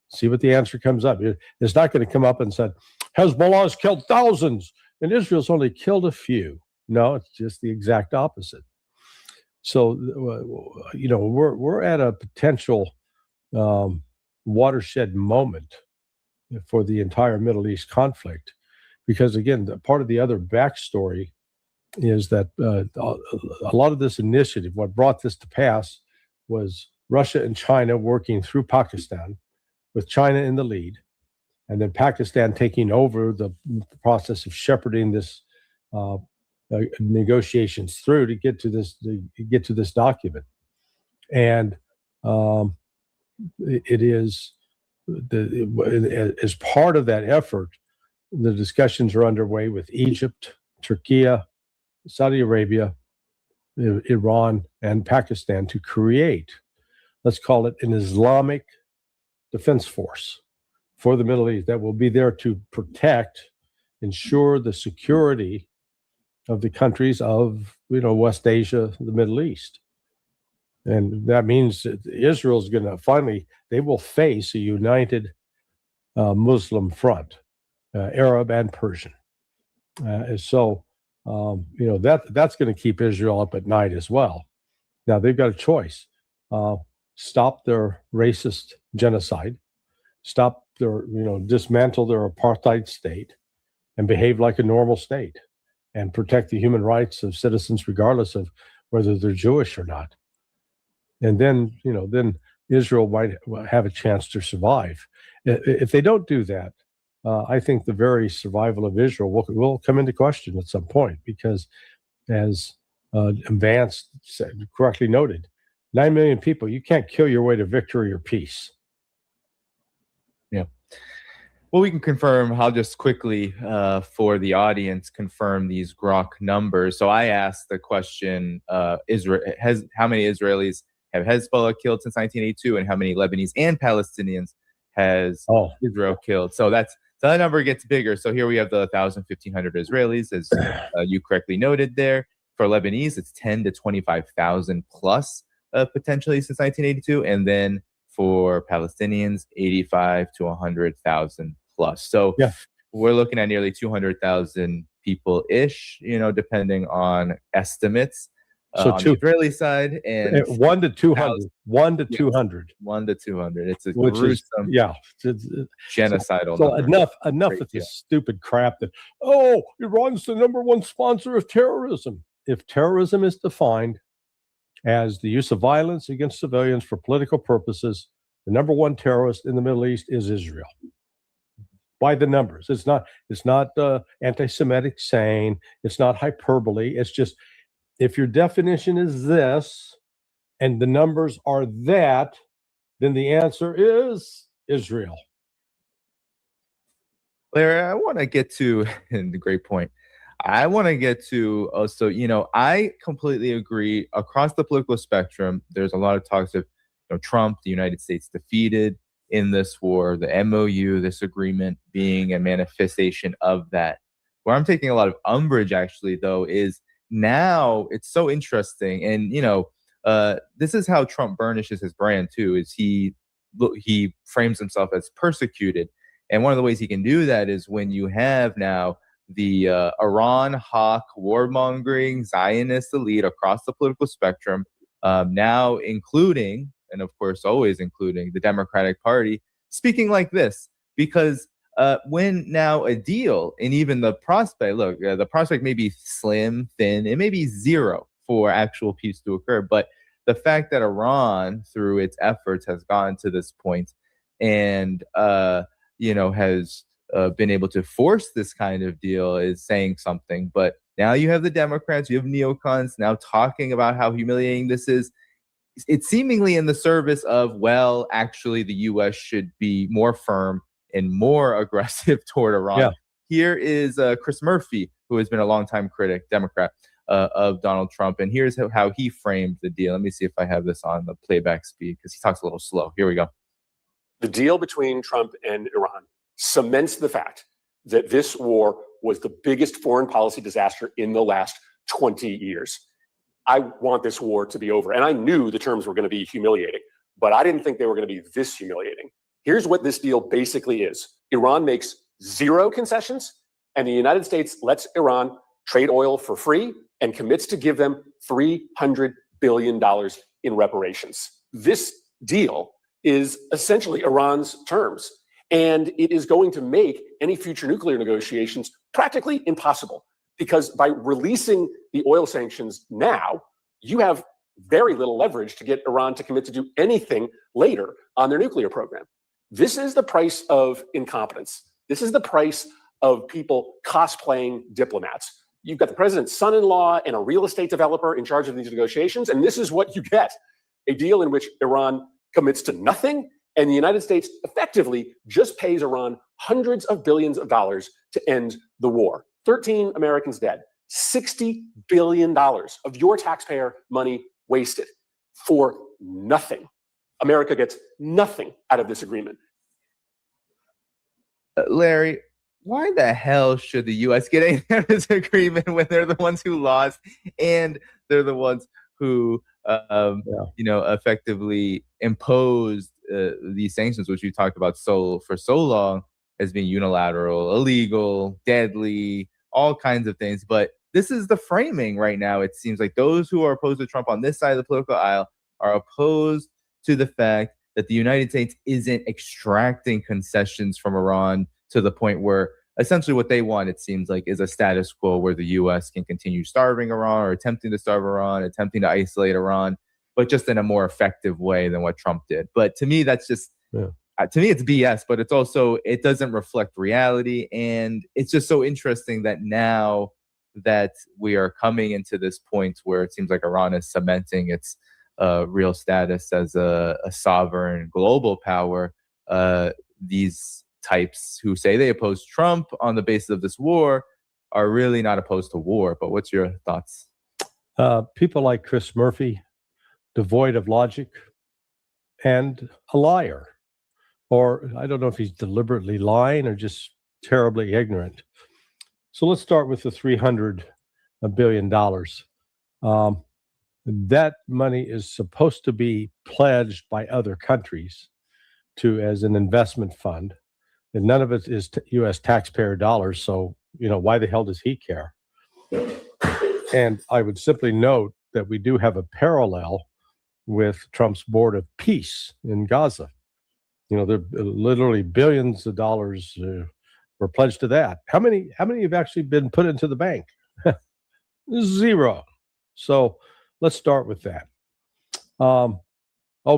see what the answer comes up. It's not going to come up and say, Hezbollah has killed thousands and Israel's only killed a few. No, it's just the exact opposite. So, we're at a potential watershed moment for the entire Middle East conflict. Because again, part of the other backstory is that a lot of this initiative, what brought this to pass, was Russia and China working through Pakistan, with China in the lead, and then Pakistan taking over the process of shepherding this negotiations through to get to this document. And it is as part of that effort, the discussions are underway with Egypt, Turkey, Saudi Arabia, Iran, and Pakistan to create, let's call it an Islamic defense force for the Middle East that will be there to protect, ensure the security of the countries of, West Asia, the Middle East. And that means that Israel's going to finally, they will face a united Muslim front. Arab and Persian. That's going to keep Israel up at night as well. Now they've got a choice. Stop their racist genocide, dismantle their apartheid state and behave like a normal state and protect the human rights of citizens regardless of whether they're Jewish or not. And then Israel might have a chance to survive. If they don't do that, I think the very survival of Israel will come into question at some point, because as Vance correctly noted, 9 million people, you can't kill your way to victory or peace. Yeah. Well, we can confirm, I'll just quickly, for the audience, confirm these Grok numbers. So I asked the question, how many Israelis have Hezbollah killed since 1982, and how many Lebanese and Palestinians has Israel killed? So that number gets bigger. So here we have the 1,500 Israelis, as you correctly noted there. For Lebanese, it's 10 to 25,000 plus potentially since 1982. And then for Palestinians, 85 to 100,000 plus. So we're looking at nearly 200,000 people-ish, depending on estimates. So on the Israeli side, and 1 to 200. 1 to 200. 1 to 200. It's a gruesome, genocidal. So number. enough with this stupid crap that Iran's the number one sponsor of terrorism. If terrorism is defined as the use of violence against civilians for political purposes, the number one terrorist in the Middle East is Israel. By the numbers, it's not anti-Semitic saying, it's not hyperbole. It's just, if your definition is this and the numbers are that, then the answer is Israel. Larry, I want to get to, and the great point, I want to get to also, I completely agree across the political spectrum. There's a lot of talks of Trump, the United States defeated in this war, the MOU, this agreement being a manifestation of that. Where I'm taking a lot of umbrage, actually, though, is now it's so interesting. And, this is how Trump burnishes his brand, too, is he frames himself as persecuted. And one of the ways he can do that is when you have now the Iran hawk warmongering Zionist elite across the political spectrum, now including, and of course always including, the Democratic Party, speaking like this. Because when now a deal, and even the prospect, look, the prospect may be slim, thin, it may be zero for actual peace to occur, but the fact that Iran, through its efforts, has gotten to this point and, has been able to force this kind of deal is saying something. But now you have the Democrats, you have neocons now talking about how humiliating this is. It's seemingly in the service of, well, actually, the U.S. should be more firm and more aggressive toward Iran. Yeah. Here is Chris Murphy, who has been a longtime critic, Democrat, of Donald Trump. And here's how he framed the deal. Let me see if I have this on the playback speed because he talks a little slow. Here we go. The deal between Trump and Iran cements the fact that this war was the biggest foreign policy disaster in the last 20 years. I want this war to be over. And I knew the terms were going to be humiliating, but I didn't think they were going to be this humiliating. Here's what this deal basically is. Iran makes zero concessions, and the United States lets Iran trade oil for free and commits to give them $300 billion in reparations. This deal is essentially Iran's terms, and it is going to make any future nuclear negotiations practically impossible, because by releasing the oil sanctions now, you have very little leverage to get Iran to commit to do anything later on their nuclear program. This is the price of incompetence. This is the price of people cosplaying diplomats. You've got the president's son-in-law and a real estate developer in charge of these negotiations, and this is what you get: a deal in which Iran commits to nothing, and the United States effectively just pays Iran hundreds of billions of dollars to end the war. 13 Americans dead, $60 billion of your taxpayer money wasted for nothing. America gets nothing out of this agreement. Larry, why the hell should the U.S. get any of this agreement when they're the ones who lost and they're the ones who, effectively imposed these sanctions, which we talked about for so long as being unilateral, illegal, deadly, all kinds of things. But this is the framing right now. It seems like those who are opposed to Trump on this side of the political aisle are opposed to the fact that the United States isn't extracting concessions from Iran to the point where essentially what they want, it seems like, is a status quo where the U.S. can continue starving Iran or attempting to starve Iran, attempting to isolate Iran, but just in a more effective way than what Trump did. But to me, that's just, to me, it's BS, but it's also, it doesn't reflect reality. And it's just so interesting that now that we are coming into this point where it seems like Iran is cementing its real status as a sovereign global power, these types who say they oppose Trump on the basis of this war are really not opposed to war. But what's your thoughts? People like Chris Murphy, devoid of logic and a liar. Or I don't know if he's deliberately lying or just terribly ignorant. So let's start with the $300 billion. That money is supposed to be pledged by other countries as an investment fund. And none of it is U.S. taxpayer dollars. So, why the hell does he care? And I would simply note that we do have a parallel with Trump's board of peace in Gaza. There are literally billions of dollars were pledged to that. How many have actually been put into the bank? Zero. So let's start with that.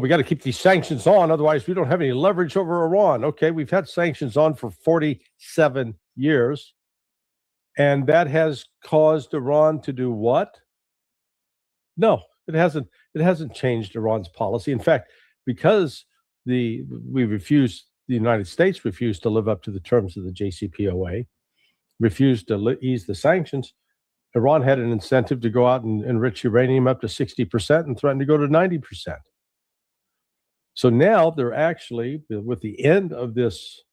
We got to keep these sanctions on, otherwise we don't have any leverage over Iran. Okay, we've had sanctions on for 47 years, and that has caused Iran to do what? No, it hasn't. It hasn't changed Iran's policy. In fact, because the United States refused to live up to the terms of the JCPOA, refused to ease the sanctions, Iran had an incentive to go out and enrich uranium up to 60% and threaten to go to 90%. So now they're actually, with the end of this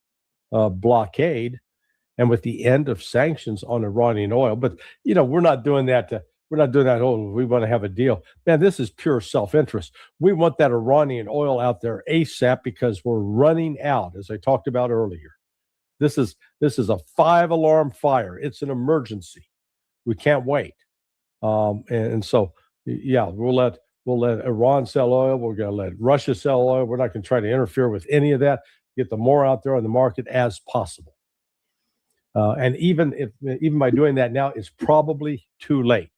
blockade and with the end of sanctions on Iranian oil, but we're not doing that. We're not doing that. Oh, we want to have a deal. Man, this is pure self-interest. We want that Iranian oil out there ASAP because we're running out, as I talked about earlier. This is a 5-alarm fire. It's an emergency. We can't wait. And so, yeah, we'll let Iran sell oil. We're going to let Russia sell oil. We're not going to try to interfere with any of that. Get the more out there on the market as possible. And even by doing that now, it's probably too late.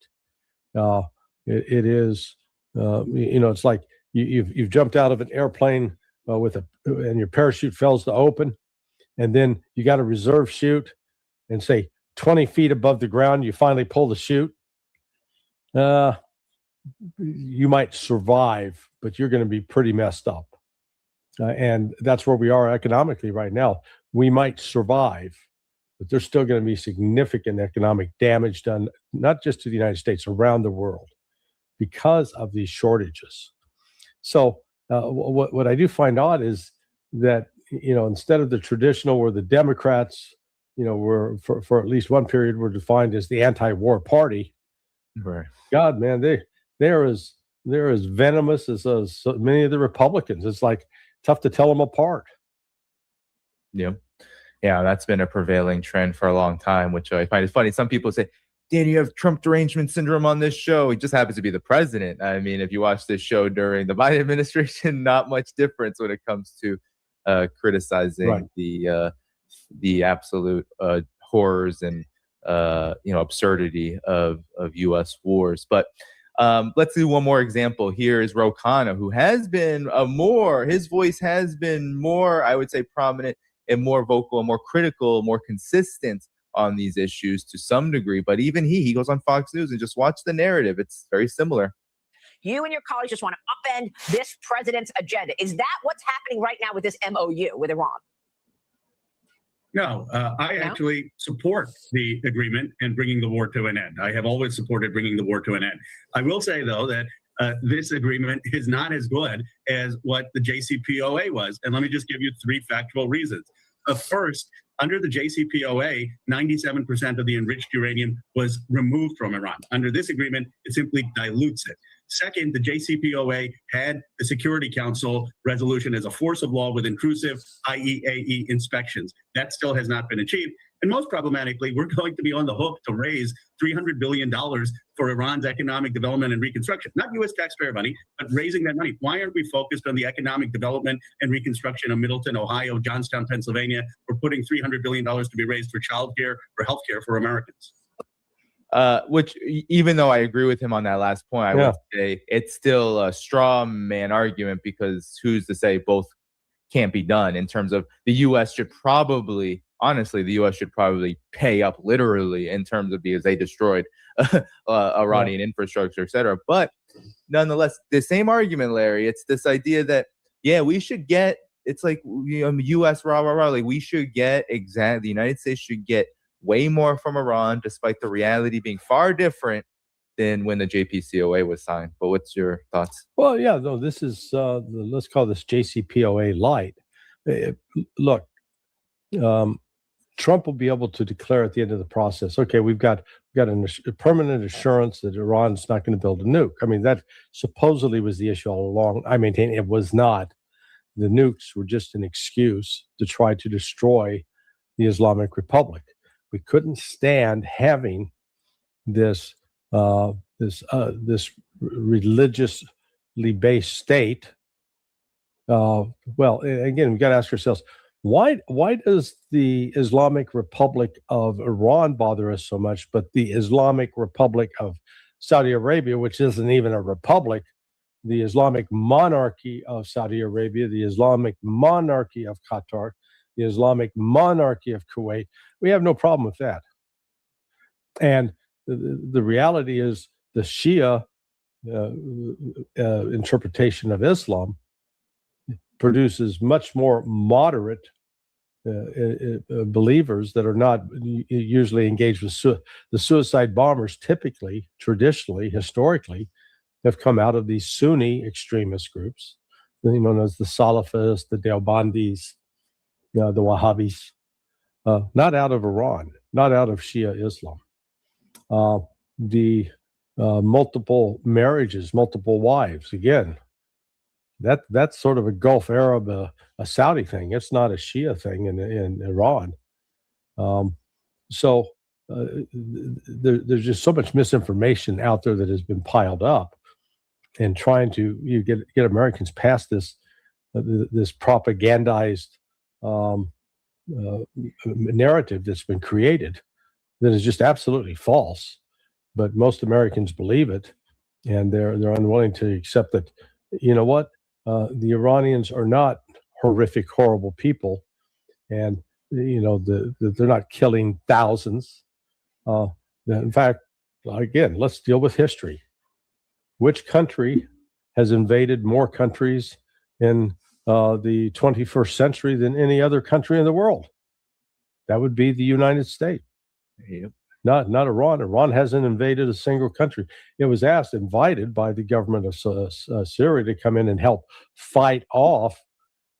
It is, it's like you've jumped out of an airplane and your parachute fails to open, and then you got a reserve chute, and say 20 feet above the ground, you finally pull the chute. You might survive, but you're going to be pretty messed up. And that's where we are economically right now. We might survive, but there's still going to be significant economic damage done, not just to the United States, around the world, because of these shortages. So what I do find odd is that, instead of the traditional where the Democrats, were for at least one period were defined as the anti-war party. Right. God, man, they're as venomous as so many of the Republicans. It's like tough to tell them apart. Yeah. Yeah, that's been a prevailing trend for a long time, which I find is funny. Some people say, Dan, you have Trump derangement syndrome on this show. He just happens to be the president. I mean, if you watch this show during the Biden administration, not much difference when it comes to criticizing the absolute horrors and absurdity of U.S. wars. But let's do one more example. Here is Ro Khanna, who has been his voice has been more, I would say, prominent and more vocal and more critical, more consistent on these issues to some degree. But even he goes on Fox News and just watch the narrative. It's very similar. You and your colleagues just want to upend this president's agenda. Is that what's happening right now with this MOU with Iran? No, I actually support the agreement and bringing the war to an end. I have always supported bringing the war to an end. I will say, though, that this agreement is not as good as what the JCPOA was. And let me just give you 3 factual reasons. First, under the JCPOA, 97% of the enriched uranium was removed from Iran. Under this agreement, it simply dilutes it. Second, the JCPOA had the Security Council resolution as a force of law with intrusive IAEA inspections. That still has not been achieved. And most problematically, we're going to be on the hook to raise $300 billion for Iran's economic development and reconstruction. Not U.S. taxpayer money, but raising that money. Why aren't we focused on the economic development and reconstruction of Middleton, Ohio, Johnstown, Pennsylvania? We're putting $300 billion to be raised for childcare, for healthcare for Americans. Which, even though I agree with him on that last point, I would say it's still a straw man argument, because who's to say both can't be done in terms of the U.S. should probably, honestly, the U.S. should probably pay up literally in terms of, because they destroyed Iranian infrastructure, et cetera. But nonetheless, the same argument, Larry, it's this idea that, we should get, it's like U.S. like we should get the United States should get way more from Iran, despite the reality being far different than when the JCPOA was signed. But what's your thoughts? Well, this is, let's call this JCPOA light. Look, Trump will be able to declare at the end of the process, okay, we've got a permanent assurance that Iran's not going to build a nuke. I mean, that supposedly was the issue all along. I maintain it was not. The nukes were just an excuse to try to destroy the Islamic Republic. We couldn't stand having this religiously based state. Well, again, we got to ask ourselves, why does the Islamic Republic of Iran bother us so much, but the Islamic Republic of Saudi Arabia, which isn't even a republic, the Islamic monarchy of Saudi Arabia, the Islamic monarchy of Qatar, the Islamic monarchy of Kuwait, we have no problem with that. And the reality is the Shia interpretation of Islam produces much more moderate believers that are not usually engaged with the suicide bombers. Typically, traditionally, historically, have come out of these Sunni extremist groups, known as the Salafists, the Deobandis, the Wahhabis, not out of Iran, not out of Shia Islam. The multiple marriages, multiple wives, again, that's sort of a Gulf Arab, a Saudi thing. It's not a Shia thing in Iran. So there's just so much misinformation out there that has been piled up, and trying to get Americans past this propagandized narrative that's been created that is just absolutely false. But most Americans believe it, and they're unwilling to accept that. You know what? The Iranians are not horrific, horrible people, and they're not killing thousands. In fact, again, let's deal with history. Which country has invaded more countries in the 21st century than any other country in the world? That would be the United States. Yep. Not Iran. Iran hasn't invaded a single country. It was invited by the government of Syria to come in and help fight off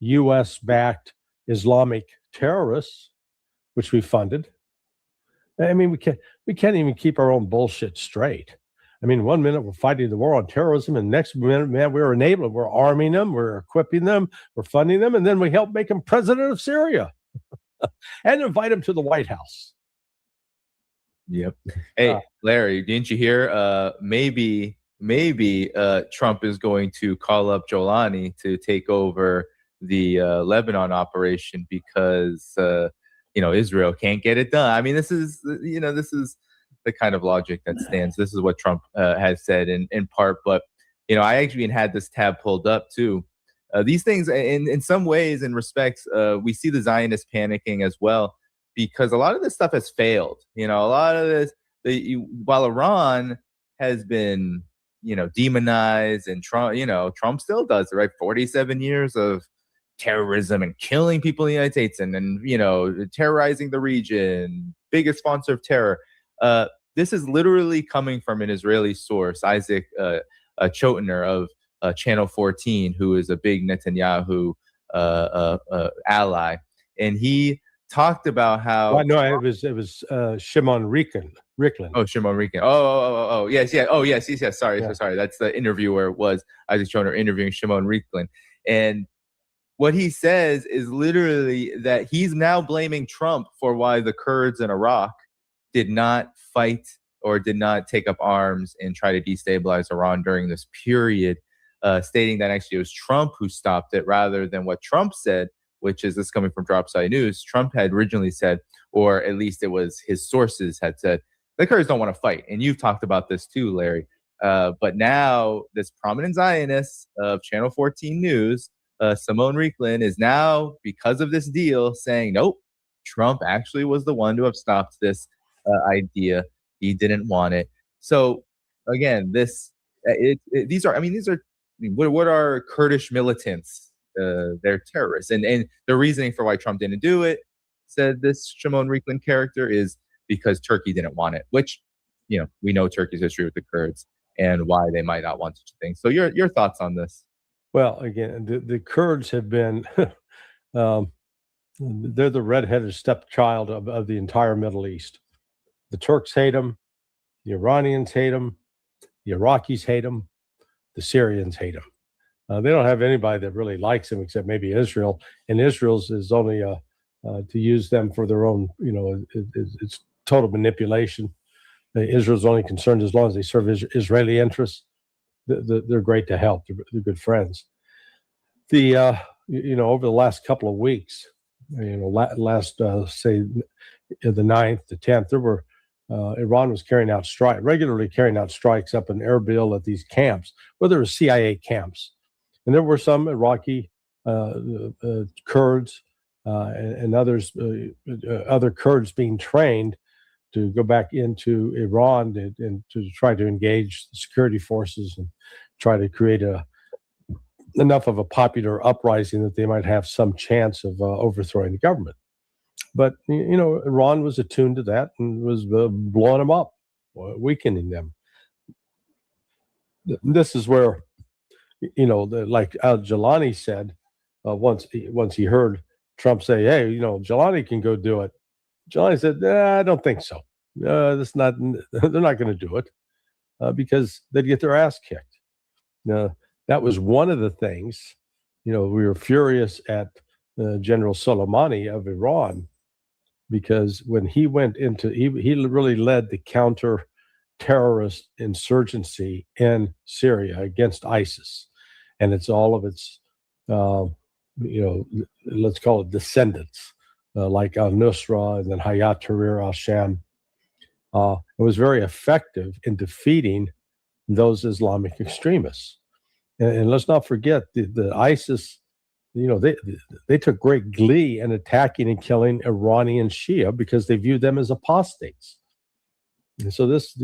U.S.-backed Islamic terrorists, which we funded. I mean, we can't even keep our own bullshit straight. I mean, one minute we're fighting the war on terrorism, and next minute, man, we're enabling, we're arming them, we're equipping them, we're funding them, and then we help make them president of Syria and invite him to the White House. Yep. Hey, Larry, didn't you hear? Maybe Trump is going to call up Jolani to take over the Lebanon operation because Israel can't get it done. I mean, this is the kind of logic that stands. This is what Trump has said in part. But I actually had this tab pulled up too. These things, in some ways, in respects, we see the Zionists panicking as well, because a lot of this stuff has failed. A lot of this, while Iran has been, demonized, and Trump still does it, right? 47 years of terrorism and killing people in the United States, and terrorizing the region, biggest sponsor of terror. This is literally coming from an Israeli source, Isaac Chotiner of Channel 14, who is a big Netanyahu ally, and he talked about how. Well, no, it was Shimon Ricklin. Oh, Shimon Ricklin. Oh, yes, yeah. Oh, yes. Sorry. That's the interviewer. It was Isaac Chotiner interviewing Shimon Ricklin, and what he says is literally that he's now blaming Trump for why the Kurds in Iraq did not fight or did not take up arms and try to destabilize Iran during this period, stating that actually it was Trump who stopped it rather than what Trump said, which is this coming from Dropside News. Trump had originally said, or at least it was his sources had said, the Kurds don't want to fight. And you've talked about this too, Larry. But now this prominent Zionist of Channel 14 News, Simone Ricklin, is now, because of this deal, saying, nope, Trump actually was the one to have stopped this idea. He didn't want it. So again, these are what are Kurdish militants? They're terrorists, and the reasoning for why Trump didn't do it, said this Shimon Ricklin character, is because Turkey didn't want it. Which, we know Turkey's history with the Kurds and why they might not want such a thing. So your thoughts on this? Well, again, the Kurds have been they're the redheaded stepchild of the entire Middle East. The Turks hate them, the Iranians hate them, the Iraqis hate them, the Syrians hate them. They don't have anybody that really likes them except maybe Israel, and Israel's is only to use them for their own. It's total manipulation. Israel's only concerned as long as they serve Israeli interests. They're great to help. They're good friends. Over the last couple of weeks, last say the 9th, the 10th, there were Iran was regularly carrying out strikes up in Erbil at these camps, where there were CIA camps, and there were some Iraqi Kurds and others, other Kurds being trained to go back into Iran and to try to engage the security forces and try to create enough of a popular uprising that they might have some chance of overthrowing the government. But, Iran was attuned to that and was blowing them up, weakening them. This is where, like Al-Jilani said, once he heard Trump say, hey, Jilani can go do it. Jilani said, I don't think so. They're not going to do it because they'd get their ass kicked. That was one of the things, we were furious at General Soleimani of Iran because when he went into, he really led the counter-terrorist insurgency in Syria against ISIS, and it's all of its, let's call it descendants, like al-Nusra and then Hayat Tahrir al-Sham. It was very effective in defeating those Islamic extremists. And let's not forget the ISIS, they took great glee in attacking and killing Iranian Shia because they viewed them as apostates. And so this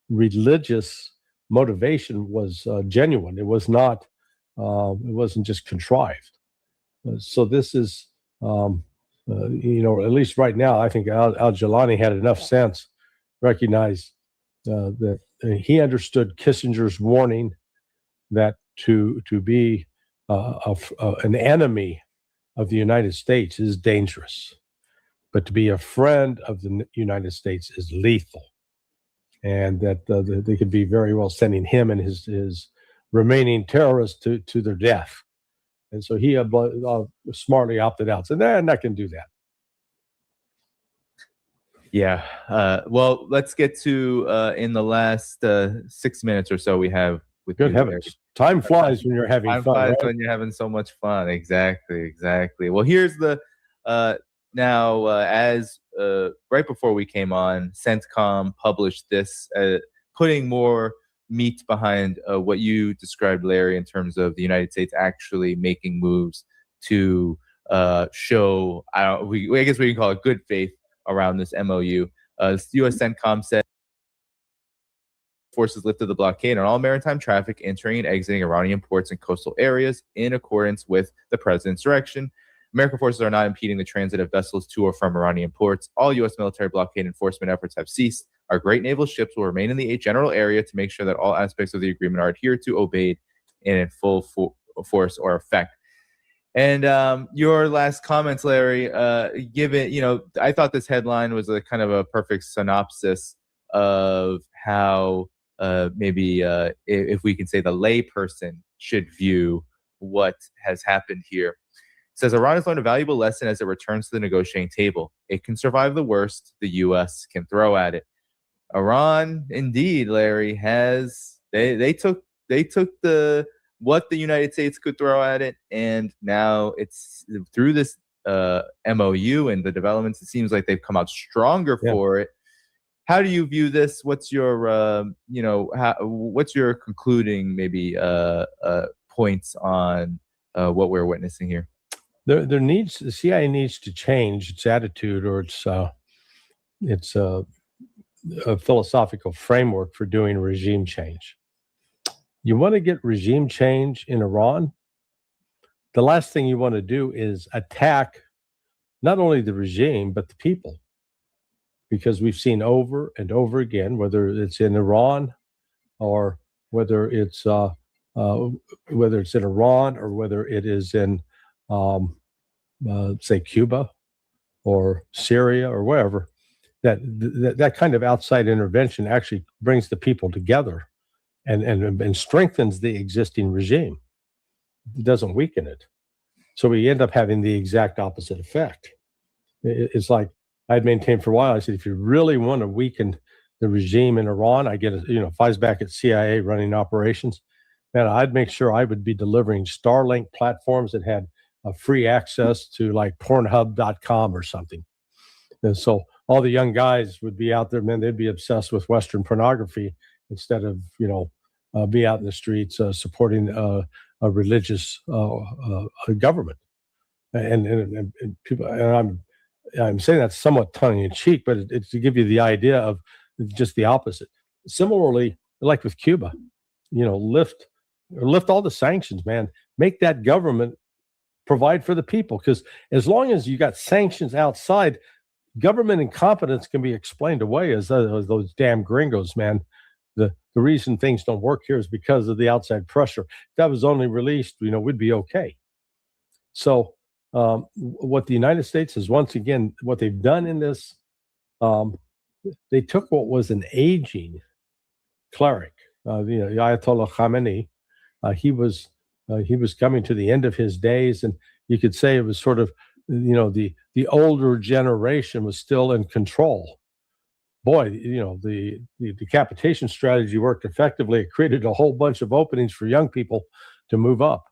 religious motivation was genuine. It was not, it wasn't just contrived. So this is, at least right now, I think al-Jilani had enough sense, recognize that he understood Kissinger's warning that to be an enemy of the United States is dangerous, but to be a friend of the United States is lethal, and that they could be very well sending him and his remaining terrorists to their death. And so he smartly opted out. So they're not going to do that. Yeah. Well, let's get to in the last 6 minutes or so we have with Good heavens. Time flies when you're having Time fun. flies Right? when you're having so much fun. Exactly. Well, here's the now as right before we came on, CENTCOM published this, putting more meat behind what you described, Larry, in terms of the United States actually making moves to show, I guess we can call it good faith around this MOU. U.S. CENTCOM said forces lifted the blockade on all maritime traffic entering and exiting Iranian ports and coastal areas in accordance with the president's direction. American forces are not impeding the transit of vessels to or from Iranian ports. All U.S. military blockade enforcement efforts have ceased. Our great naval ships will remain in the general area to make sure that all aspects of the agreement are adhered to, obeyed, and in full force or effect. And your last comments, Larry, given, I thought this headline was a kind of a perfect synopsis of how maybe if we can say the layperson should view what has happened here. It says Iran has learned a valuable lesson as it returns to the negotiating table. It can survive the worst the U.S. can throw at it. Iran, indeed, Larry, has they took the what the United States could throw at it, and now it's through this MOU and the developments. It seems like they've come out stronger for it. How do you view this? What's your what's your concluding maybe points on what we're witnessing here? The CIA needs to change its attitude or its a philosophical framework for doing regime change. You want to get regime change in Iran, the last thing you want to do is attack not only the regime, but the people. Because we've seen over and over again, whether it's in Iran or whether it's in Iran or whether it is in, say, Cuba or Syria or wherever, that kind of outside intervention actually brings the people together and strengthens the existing regime. It doesn't weaken it. So we end up having the exact opposite effect. It's like I'd maintained for a while. I said, if you really want to weaken the regime in Iran, if I was back at CIA running operations, man, I'd make sure I would be delivering Starlink platforms that had free access to like Pornhub.com or something. And so all the young guys would be out there, man, they'd be obsessed with Western pornography instead of, be out in the streets supporting a religious government. And people, and I'm saying that somewhat tongue in cheek, but it's to give you the idea of just the opposite. Similarly, like with Cuba, lift all the sanctions, man. Make that government provide for the people, because as long as you got sanctions outside, government incompetence can be explained away as those damn gringos, man. The reason things don't work here is because of the outside pressure. If that was only released, we'd be okay. So what the United States is, once again, what they've done in this, they took what was an aging cleric, the Ayatollah Khamenei. He was coming to the end of his days, and you could say it was sort of the older generation was still in control. Boy, the decapitation strategy worked effectively. It created a whole bunch of openings for young people to move up,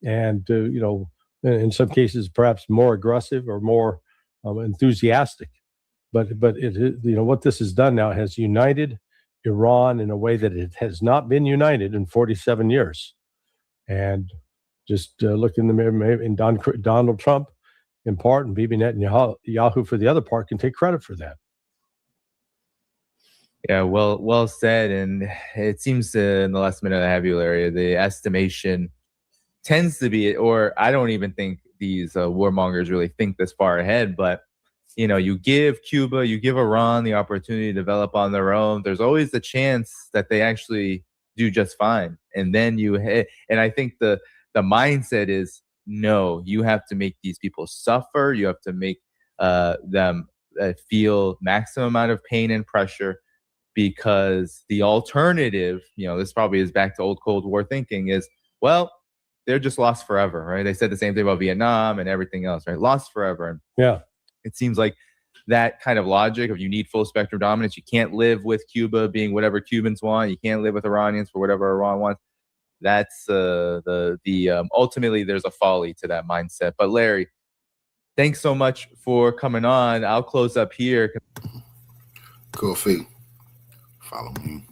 and in some cases perhaps more aggressive or more enthusiastic. But what this has done now has united Iran in a way that it has not been united in 47 years. And just look in the mirror, and Donald Trump in part, and Bibi Netanyahu for the other part, can take credit for that. Yeah, well said. And it seems in the last minute I have you, Larry, the estimation tends to be, or I don't even think these warmongers really think this far ahead, but you give Cuba, you give Iran the opportunity to develop on their own. There's always the chance that they actually do just fine. And then and I think the mindset is, no, you have to make these people suffer. You have to make them feel maximum amount of pain and pressure, because the alternative, this probably is back to old Cold War thinking, is, well, they're just lost forever, right? They said the same thing about Vietnam and everything else, right? Lost forever. And yeah, it seems like that kind of logic of you need full spectrum dominance. You can't live with Cuba being whatever Cubans want. You can't live with Iranians for whatever Iran wants. That's ultimately there's a folly to that mindset. But Larry, thanks so much for coming on. I'll close up here. Cool fee. Follow me.